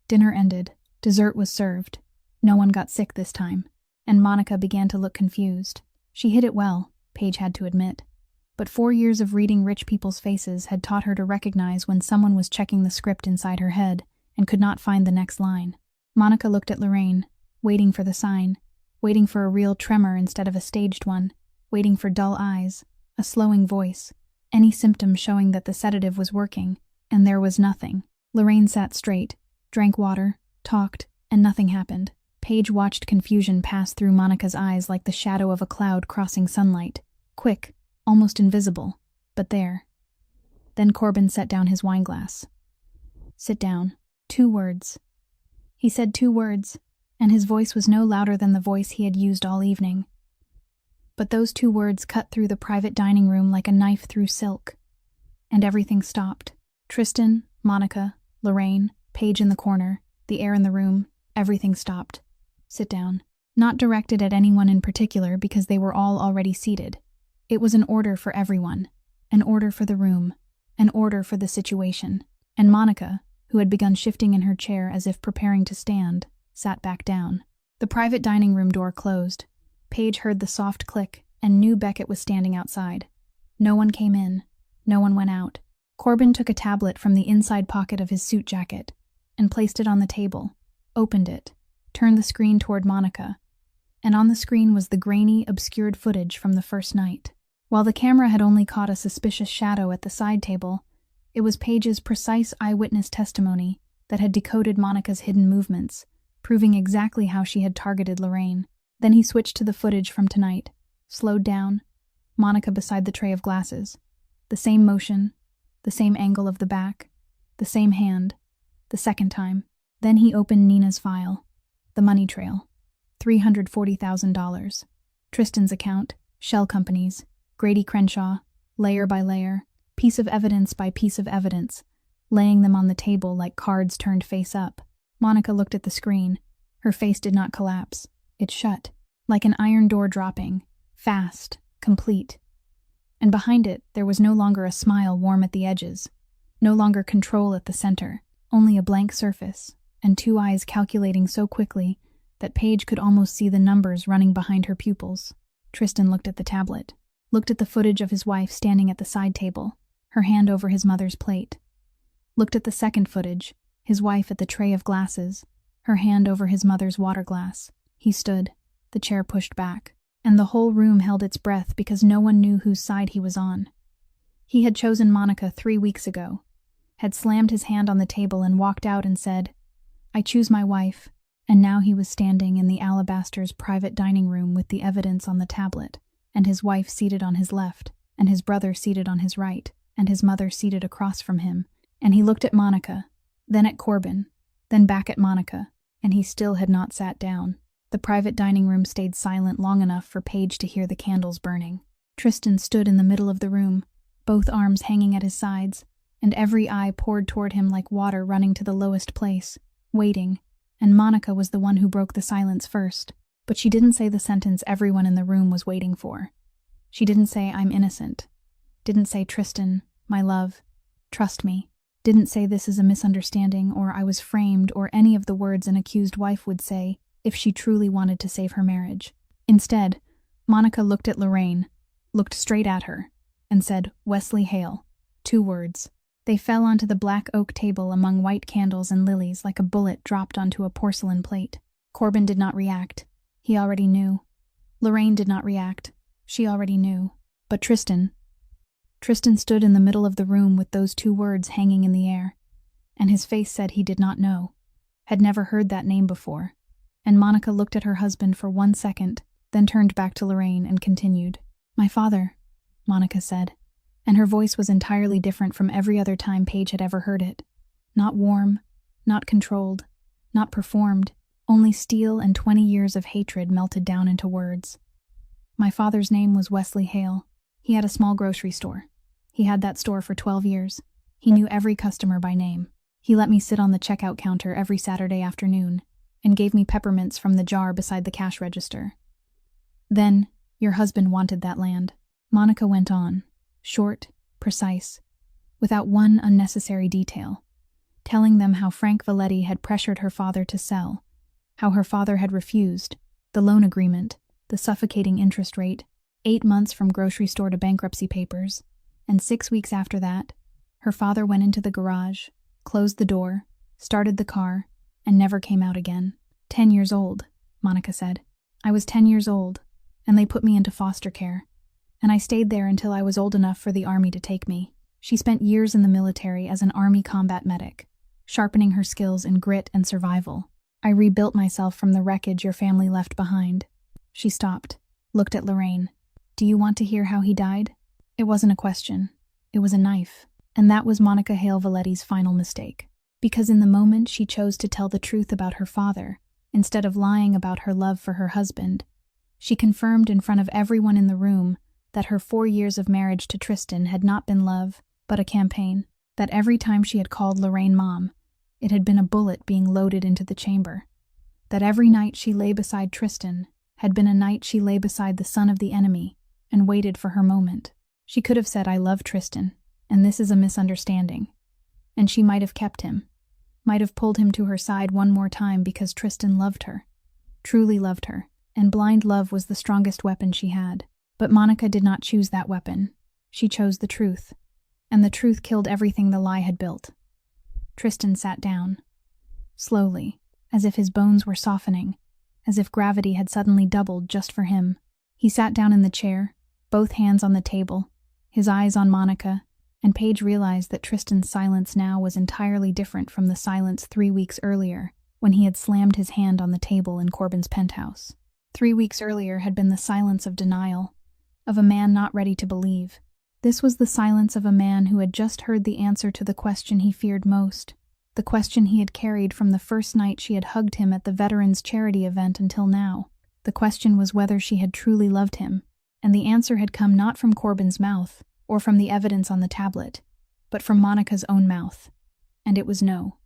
Dinner ended. Dessert was served. No one got sick this time, and Monica began to look confused. She hid it well, Paige had to admit. But 4 years of reading rich people's faces had taught her to recognize when someone was checking the script inside her head and could not find the next line. Monica looked at Lorraine, waiting for the sign, waiting for a real tremor instead of a staged one, waiting for dull eyes, a slowing voice, any symptom showing that the sedative was working, and there was nothing. Lorraine sat straight, drank water, talked, and nothing happened. Paige watched confusion pass through Monica's eyes like the shadow of a cloud crossing sunlight, quick, almost invisible, but there. Then Corbin set down his wineglass. "Sit down." 2 words. He said 2 words, and his voice was no louder than the voice he had used all evening. But those 2 words cut through the private dining room like a knife through silk, and everything stopped. Tristan, Monica, Lorraine, Paige in the corner, the air in the room, everything stopped. "Sit down." Not directed at anyone in particular because they were all already seated. It was an order for everyone, an order for the room, an order for the situation. And Monica, who had begun shifting in her chair as if preparing to stand, sat back down. The private dining room door closed. Paige heard the soft click and knew Beckett was standing outside. No one came in. No one went out. Corbin took a tablet from the inside pocket of his suit jacket and placed it on the table, opened it, turned the screen toward Monica, and on the screen was the grainy, obscured footage from the first night. While the camera had only caught a suspicious shadow at the side table, it was Paige's precise eyewitness testimony that had decoded Monica's hidden movements, proving exactly how she had targeted Lorraine. Then he switched to the footage from tonight, slowed down, Monica beside the tray of glasses. The same motion, the same angle of the back, the same hand, the second time. Then he opened Nina's file, the money trail, $340,000. Tristan's account, shell companies, Grady Crenshaw, layer by layer, piece of evidence by piece of evidence, laying them on the table like cards turned face up. Monica looked at the screen. Her face did not collapse. It shut, like an iron door dropping, fast, complete. And behind it, there was no longer a smile warm at the edges, no longer control at the center, only a blank surface, and 2 eyes calculating so quickly that Paige could almost see the numbers running behind her pupils. Tristan looked at the tablet, looked at the footage of his wife standing at the side table, her hand over his mother's plate. Looked at the second footage, his wife at the tray of glasses, her hand over his mother's water glass. He stood, the chair pushed back, and the whole room held its breath because no one knew whose side he was on. He had chosen Monica 3 weeks ago, had slammed his hand on the table and walked out and said, "I choose my wife," and now he was standing in the Alabaster's private dining room with the evidence on the tablet, and his wife seated on his left, and his brother seated on his right. and his mother seated across from him, and he looked at Monica, then at Corbin, then back at Monica, and he still had not sat down. The private dining room stayed silent long enough for Paige to hear the candles burning. Tristan stood in the middle of the room, both arms hanging at his sides, and every eye poured toward him like water running to the lowest place, waiting, and Monica was the one who broke the silence first. But she didn't say the sentence everyone in the room was waiting for. She didn't say, "I'm innocent." Didn't say, "Tristan, my love, trust me." Didn't say, "This is a misunderstanding," or "I was framed," or any of the words an accused wife would say if she truly wanted to save her marriage. Instead, Monica looked at Lorraine, looked straight at her, and said, "Wesley Hale." 2 words. They fell onto the black oak table among white candles and lilies like a bullet dropped onto a porcelain plate. Corbin did not react. He already knew. Lorraine did not react. She already knew. But Tristan stood in the middle of the room with those 2 words hanging in the air, and his face said he did not know, had never heard that name before. And Monica looked at her husband for 1 second, then turned back to Lorraine and continued. "My father," Monica said, and her voice was entirely different from every other time Paige had ever heard it. Not warm, not controlled, not performed, only steel and 20 years of hatred melted down into words. "My father's name was Wesley Hale. He had a small grocery store. He had that store for 12 years. He knew every customer by name. He let me sit on the checkout counter every Saturday afternoon and gave me peppermints from the jar beside the cash register. Then, your husband wanted that land." Monica went on, short, precise, without one unnecessary detail, telling them how Frank Valetti had pressured her father to sell, how her father had refused, the loan agreement, the suffocating interest rate, 8 months from grocery store to bankruptcy papers, and 6 weeks after that, her father went into the garage, closed the door, started the car, and never came out again. 10 years old, Monica said. "I was 10 years old, and they put me into foster care, and I stayed there until I was old enough for the army to take me." She spent years in the military as an army combat medic, sharpening her skills in grit and survival. "I rebuilt myself from the wreckage your family left behind." She stopped, looked at Lorraine. "Do you want to hear how he died?" It wasn't a question. It was a knife. And that was Monica Hale Valetti's final mistake. Because in the moment she chose to tell the truth about her father, instead of lying about her love for her husband. She confirmed in front of everyone in the room that her 4 years of marriage to Tristan had not been love, but a campaign. That every time she had called Lorraine mom, it had been a bullet being loaded into the chamber. That every night she lay beside Tristan had been a night she lay beside the son of the enemy and waited for her moment. She could have said, "I love Tristan, and this is a misunderstanding." And she might have kept him, might have pulled him to her side one more time because Tristan loved her, truly loved her, and blind love was the strongest weapon she had. But Monica did not choose that weapon. She chose the truth, and the truth killed everything the lie had built. Tristan sat down, slowly, as if his bones were softening, as if gravity had suddenly doubled just for him. He sat down in the chair, both hands on the table, his eyes on Monica, and Paige realized that Tristan's silence now was entirely different from the silence 3 weeks earlier, when he had slammed his hand on the table in Corbin's penthouse. 3 weeks earlier had been the silence of denial, of a man not ready to believe. This was the silence of a man who had just heard the answer to the question he feared most, the question he had carried from the first night she had hugged him at the Veterans Charity event until now. The question was whether she had truly loved him, and the answer had come not from Corbin's mouth, or from the evidence on the tablet, but from Monica's own mouth, and it was no.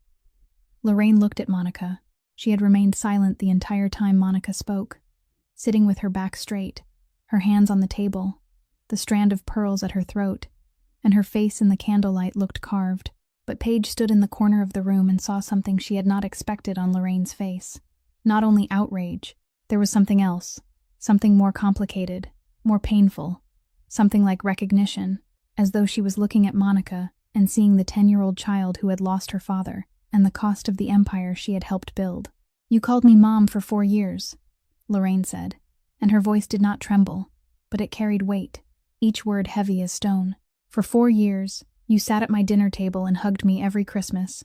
Lorraine looked at Monica. She had remained silent the entire time Monica spoke, sitting with her back straight, her hands on the table, the strand of pearls at her throat, and her face in the candlelight looked carved. But Paige stood in the corner of the room and saw something she had not expected on Lorraine's face. Not only outrage, there was something else, something more complicated, more painful, something like recognition, as though she was looking at Monica and seeing the 10-year-old child who had lost her father and the cost of the empire she had helped build. "You called me Mom for 4 years, Lorraine said, and her voice did not tremble, but it carried weight, each word heavy as stone. "For 4 years, you sat at my dinner table and hugged me every Christmas,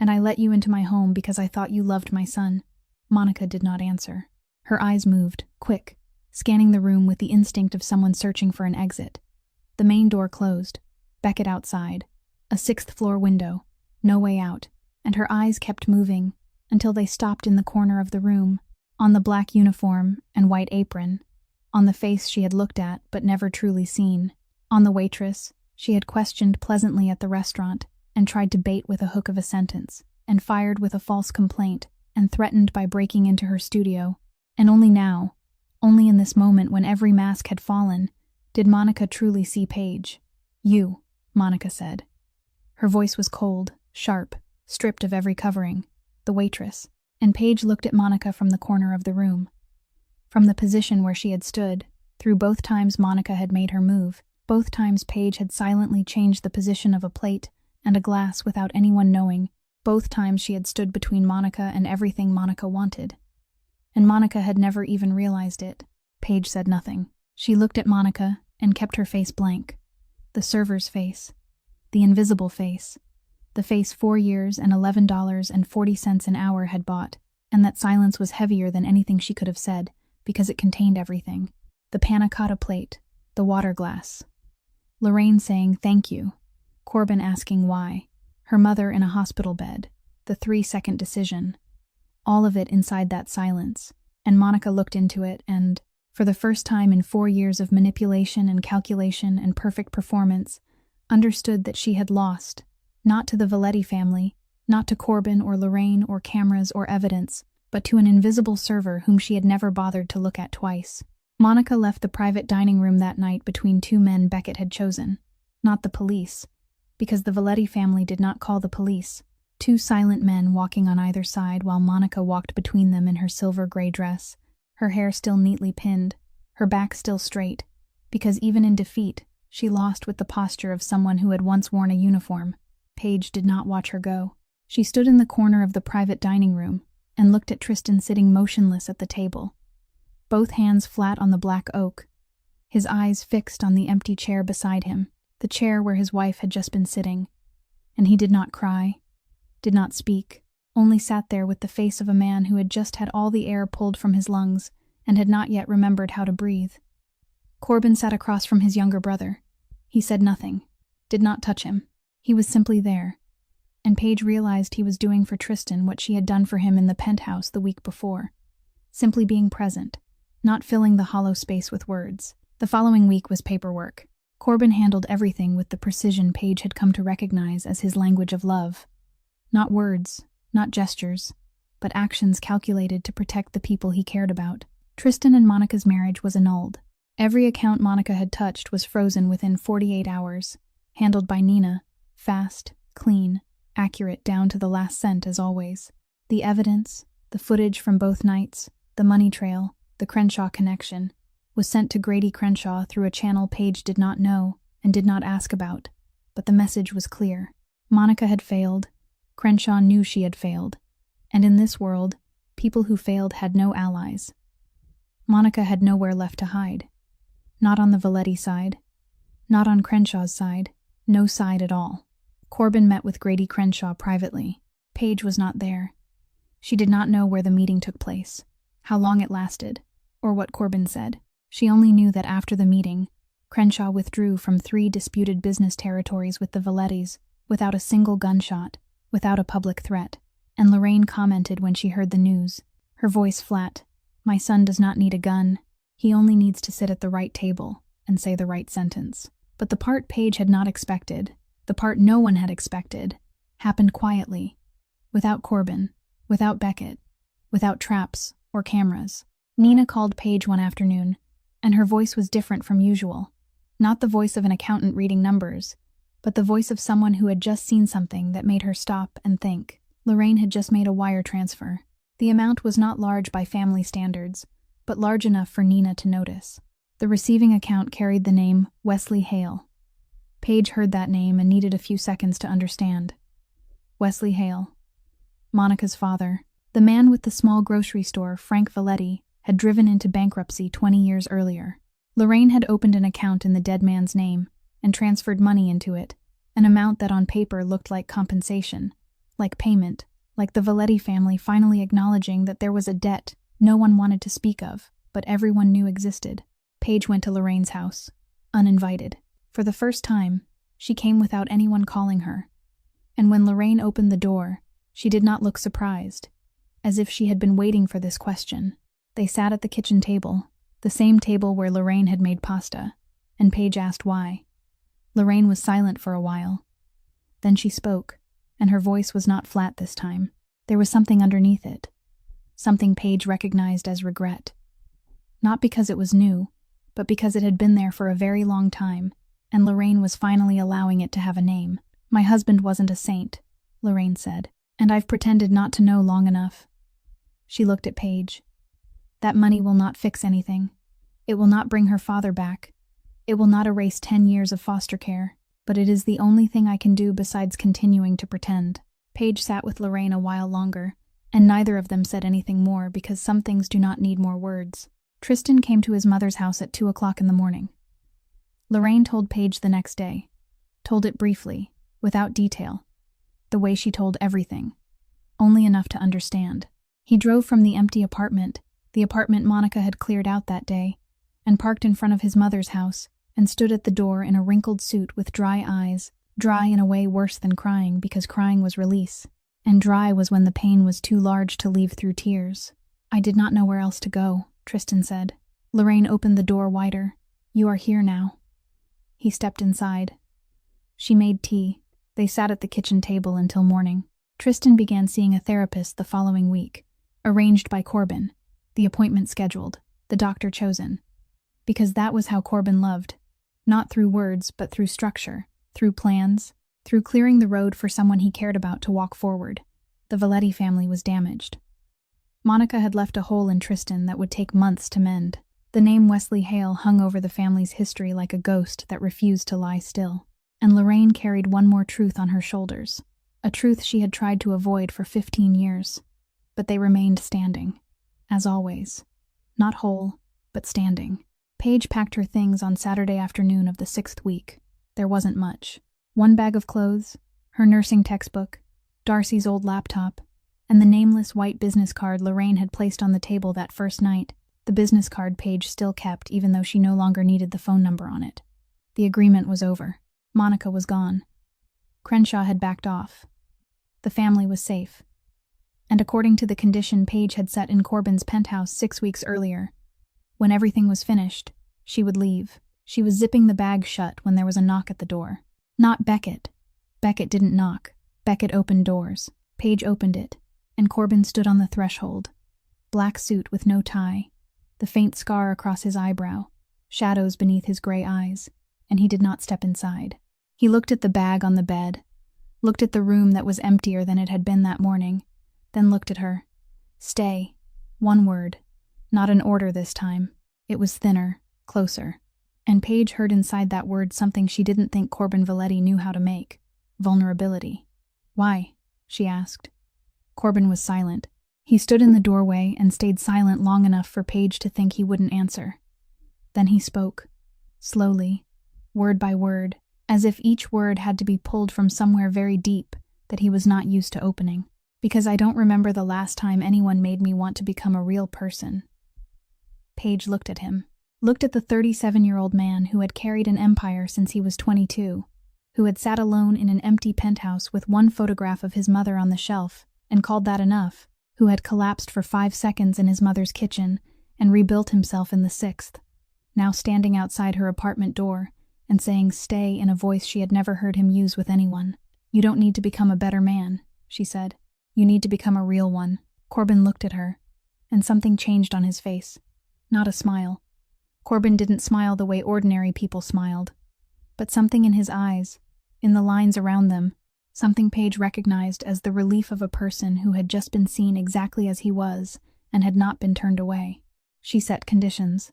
and I let you into my home because I thought you loved my son." Monica did not answer. Her eyes moved, quick, scanning the room with the instinct of someone searching for an exit. The main door closed. Beckett outside. A sixth-floor window. No way out. And her eyes kept moving until they stopped in the corner of the room, on the black uniform and white apron, on the face she had looked at but never truly seen, on the waitress she had questioned pleasantly at the restaurant and tried to bait with a hook of a sentence, and fired with a false complaint, and threatened by breaking into her studio. And only now, only in this moment when every mask had fallen, did Monica truly see Paige. "You," Monica said. Her voice was cold, sharp, stripped of every covering. The waitress. And Paige looked at Monica from the corner of the room. From the position where she had stood, through both times Monica had made her move, both times Paige had silently changed the position of a plate and a glass without anyone knowing, both times she had stood between Monica and everything Monica wanted. And Monica had never even realized it. Paige said nothing. She looked at Monica and kept her face blank. The server's face. The invisible face. The face 4 years and $11.40 an hour had bought, and that silence was heavier than anything she could have said, because it contained everything. The panna cotta plate, the water glass. Lorraine saying thank you, Corbin asking why, her mother in a hospital bed, the 3-second decision. All of it inside that silence, and Monica looked into it and, for the first time in 4 years of manipulation and calculation and perfect performance, understood that she had lost. Not to the Valetti family, not to Corbin or Lorraine or cameras or evidence, but to an invisible server whom she had never bothered to look at twice. Monica left the private dining room that night between 2 men Beckett had chosen. Not the police, because the Valetti family did not call the police. 2 silent men walking on either side while Monica walked between them in her silver gray dress, her hair still neatly pinned, her back still straight, because even in defeat, she lost with the posture of someone who had once worn a uniform. Paige did not watch her go. She stood in the corner of the private dining room and looked at Tristan sitting motionless at the table, both hands flat on the black oak, his eyes fixed on the empty chair beside him, the chair where his wife had just been sitting. And he did not cry, did not speak, only sat there with the face of a man who had just had all the air pulled from his lungs and had not yet remembered how to breathe. Corbin sat across from his younger brother. He said nothing, did not touch him. He was simply there, and Paige realized he was doing for Tristan what she had done for him in the penthouse the week before. Simply being present, not filling the hollow space with words. The following week was paperwork. Corbin handled everything with the precision Paige had come to recognize as his language of love. Not words, not gestures, but actions calculated to protect the people he cared about. Tristan and Monica's marriage was annulled. Every account Monica had touched was frozen within 48 hours, handled by Nina. Fast, clean, accurate down to the last cent as always. The evidence, the footage from both nights, the money trail, the Crenshaw connection, was sent to Grady Crenshaw through a channel Paige did not know and did not ask about, but the message was clear. Monica had failed, Crenshaw knew she had failed, and in this world, people who failed had no allies. Monica had nowhere left to hide. Not on the Valetti side, not on Crenshaw's side, no side at all. Corbin met with Grady Crenshaw privately. Paige was not there. She did not know where the meeting took place, how long it lasted, or what Corbin said. She only knew that after the meeting, Crenshaw withdrew from 3 disputed business territories with the Valettis, without a single gunshot, without a public threat, and Lorraine commented when she heard the news, her voice flat, "My son does not need a gun. He only needs to sit at the right table and say the right sentence." But the part Paige had not expected, the part no one had expected, happened quietly, without Corbin, without Beckett, without traps or cameras. Nina called Paige one afternoon, and her voice was different from usual. Not the voice of an accountant reading numbers, but the voice of someone who had just seen something that made her stop and think. Lorraine had just made a wire transfer. The amount was not large by family standards, but large enough for Nina to notice. The receiving account carried the name Wesley Hale. Paige heard that name and needed a few seconds to understand. Wesley Hale. Monica's father. The man with the small grocery store, Frank Valetti, had driven into bankruptcy 20 years earlier. Lorraine had opened an account in the dead man's name and transferred money into it, an amount that on paper looked like compensation, like payment, like the Valetti family finally acknowledging that there was a debt no one wanted to speak of, but everyone knew existed. Paige went to Lorraine's house, uninvited. For the first time, She came without anyone calling her. And when Lorraine opened the door, she did not look surprised, as if she had been waiting for this question. They sat at the kitchen table, the same table where Lorraine had made pasta, and Paige asked why. Lorraine was silent for a while. Then she spoke, and her voice was not flat this time. There was something underneath it. Something Paige recognized as regret. Not because it was new, but because it had been there for a very long time, and Lorraine was finally allowing it to have a name. "My husband wasn't a saint," Lorraine said, "and I've pretended not to know long enough." She looked at Paige. "That money will not fix anything. It will not bring her father back. It will not erase 10 years of foster care, but it is the only thing I can do besides continuing to pretend." Paige sat with Lorraine a while longer, and neither of them said anything more because some things do not need more words. Tristan came to his mother's house at 2 o'clock in the morning. Lorraine told Paige the next day. Told it briefly, without detail. The way she told everything. Only enough to understand. He drove from the empty apartment, the apartment Monica had cleared out that day, and parked in front of his mother's house, and stood at the door in a wrinkled suit with dry eyes, dry in a way worse than crying because crying was release, and dry was when the pain was too large to leave through tears. "I did not know where else to go," Tristan said. Lorraine opened the door wider. "You are here now." He stepped inside. She made tea. They sat at the kitchen table until morning. Tristan began seeing a therapist the following week, arranged by Corbin, the appointment scheduled, the doctor chosen. Because that was how Corbin loved. Not through words, but through structure, through plans, through clearing the road for someone he cared about to walk forward. The Valetti family was damaged. Monica had left a hole in Tristan that would take months to mend. The name Wesley Hale hung over the family's history like a ghost that refused to lie still. And Lorraine carried one more truth on her shoulders, a truth she had tried to avoid for 15 years. But they remained standing, as always. Not whole, but standing. Paige packed her things on Saturday afternoon of the 6th week. There wasn't much. One bag of clothes, her nursing textbook, Darcy's old laptop, and the nameless white business card Lorraine had placed on the table that first night. The business card Paige still kept even though she no longer needed the phone number on it. The agreement was over. Monica was gone. Crenshaw had backed off. The family was safe. And according to the condition Paige had set in Corbin's penthouse 6 weeks earlier, when everything was finished, she would leave. She was zipping the bag shut when there was a knock at the door. Not Beckett. Beckett didn't knock. Beckett opened doors. Paige opened it, and Corbin stood on the threshold. Black suit with no tie, the faint scar across his eyebrow, shadows beneath his gray eyes, and he did not step inside. He looked at the bag on the bed, looked at the room that was emptier than it had been that morning, then looked at her. Stay. One word. Not an order this time. It was thinner, closer. And Paige heard inside that word something she didn't think Corbin Valetti knew how to make. Vulnerability. "Why?" she asked. Corbin was silent. He stood in the doorway and stayed silent long enough for Paige to think he wouldn't answer. Then he spoke, slowly, word by word, as if each word had to be pulled from somewhere very deep that he was not used to opening. "Because I don't remember the last time anyone made me want to become a real person." Paige looked at him, looked at the 37-year-old man who had carried an empire since he was 22, who had sat alone in an empty penthouse with one photograph of his mother on the shelf and called that enough, who had collapsed for 5 seconds in his mother's kitchen and rebuilt himself in the 6th, now standing outside her apartment door and saying stay in a voice she had never heard him use with anyone. "You don't need to become a better man," she said. "You need to become a real one." Corbin looked at her, and something changed on his face. Not a smile. Corbin didn't smile the way ordinary people smiled, but something in his eyes, in the lines around them, something Paige recognized as the relief of a person who had just been seen exactly as he was and had not been turned away. She set conditions.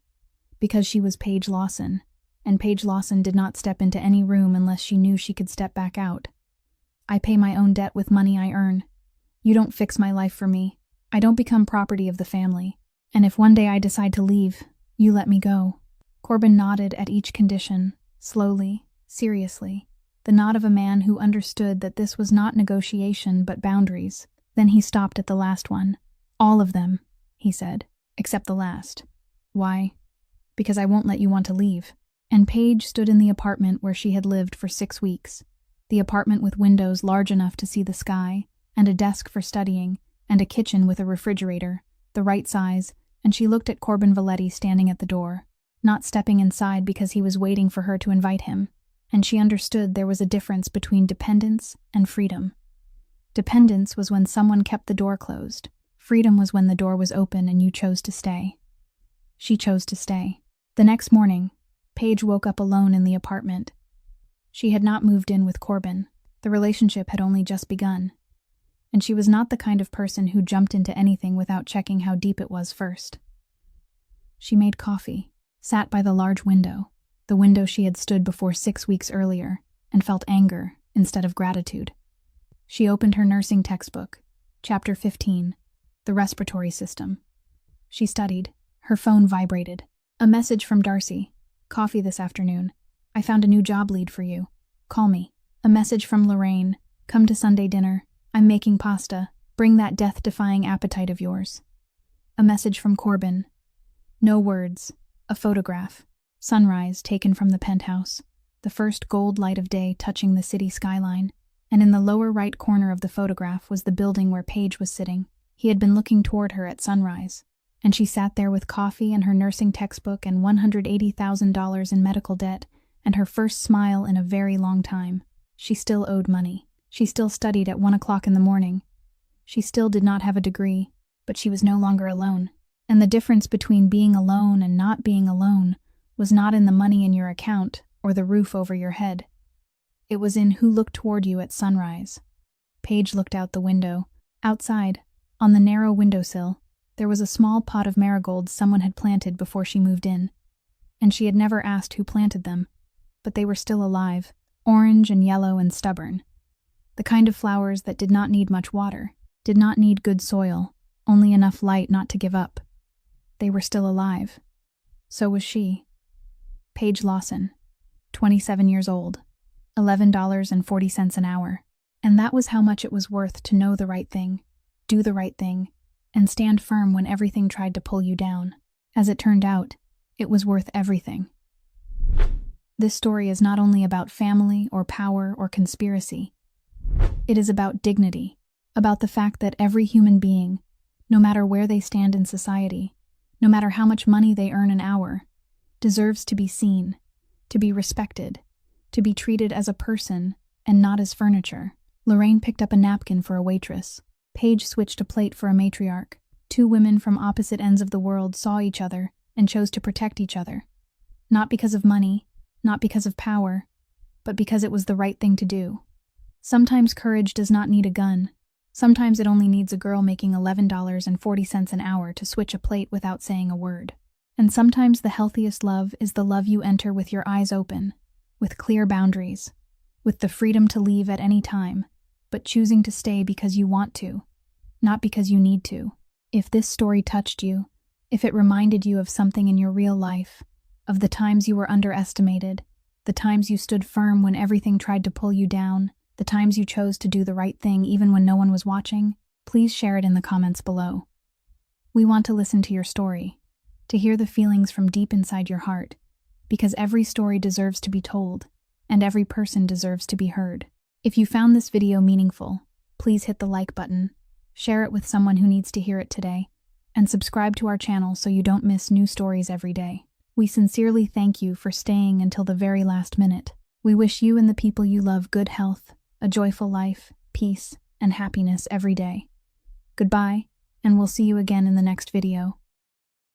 Because she was Paige Lawson, and Paige Lawson did not step into any room unless she knew she could step back out. "I pay my own debt with money I earn. You don't fix my life for me. I don't become property of the family. And if one day I decide to leave, you let me go." Corbin nodded at each condition, slowly, seriously, the nod of a man who understood that this was not negotiation but boundaries. Then he stopped at the last one. "All of them," he said, "except the last." "Why?" "Because I won't let you want to leave." And Paige stood in the apartment where she had lived for 6 weeks. The apartment with windows large enough to see the sky, and a desk for studying, and a kitchen with a refrigerator, the right size, and she looked at Corbin Valetti standing at the door, not stepping inside because he was waiting for her to invite him, and she understood there was a difference between dependence and freedom. Dependence was when someone kept the door closed. Freedom was when the door was open and you chose to stay. She chose to stay. The next morning, Paige woke up alone in the apartment. She had not moved in with Corbin. The relationship had only just begun. And she was not the kind of person who jumped into anything without checking how deep it was first. She made coffee, sat by the large window, the window she had stood before 6 weeks earlier, and felt anger instead of gratitude. She opened her nursing textbook, Chapter 15, The Respiratory System. She studied. Her phone vibrated. A message from Darcy. Coffee this afternoon. I found a new job lead for you. Call me. A message from Lorraine. Come to Sunday dinner. I'm making pasta. Bring that death-defying appetite of yours. A message from Corbin. No words. A photograph. Sunrise taken from the penthouse. The first gold light of day touching the city skyline. And in the lower right corner of the photograph was the building where Paige was sitting. He had been looking toward her at sunrise. And she sat there with coffee and her nursing textbook and $180,000 in medical debt, and her first smile in a very long time. She still owed money. She still studied at 1 o'clock in the morning. She still did not have a degree, but she was no longer alone. And the difference between being alone and not being alone was not in the money in your account or the roof over your head. It was in who looked toward you at sunrise. Paige looked out the window. Outside, on the narrow windowsill, there was a small pot of marigolds someone had planted before she moved in. And she had never asked who planted them, but they were still alive, orange and yellow and stubborn. The kind of flowers that did not need much water, did not need good soil, only enough light not to give up. They were still alive. So was she. Paige Lawson, 27 years old, $11.40 an hour. And that was how much it was worth to know the right thing, do the right thing, and stand firm when everything tried to pull you down. As it turned out, it was worth everything. This story is not only about family or power or conspiracy. It is about dignity, about the fact that every human being, no matter where they stand in society, no matter how much money they earn an hour, deserves to be seen, to be respected, to be treated as a person and not as furniture. Lorraine picked up a napkin for a waitress. Paige switched a plate for a matriarch. 2 women from opposite ends of the world saw each other and chose to protect each other. Not because of money, not because of power, but because it was the right thing to do. Sometimes courage does not need a gun. Sometimes it only needs a girl making $11.40 an hour to switch a plate without saying a word. And sometimes the healthiest love is the love you enter with your eyes open, with clear boundaries, with the freedom to leave at any time, but choosing to stay because you want to, not because you need to. If this story touched you, if it reminded you of something in your real life, of the times you were underestimated, the times you stood firm when everything tried to pull you down, the times you chose to do the right thing even when no one was watching, please share it in the comments below. We want to listen to your story, to hear the feelings from deep inside your heart, because every story deserves to be told, and every person deserves to be heard. If you found this video meaningful, please hit the like button, share it with someone who needs to hear it today, and subscribe to our channel so you don't miss new stories every day. We sincerely thank you for staying until the very last minute. We wish you and the people you love good health, a joyful life, peace, and happiness every day. Goodbye, and we'll see you again in the next video.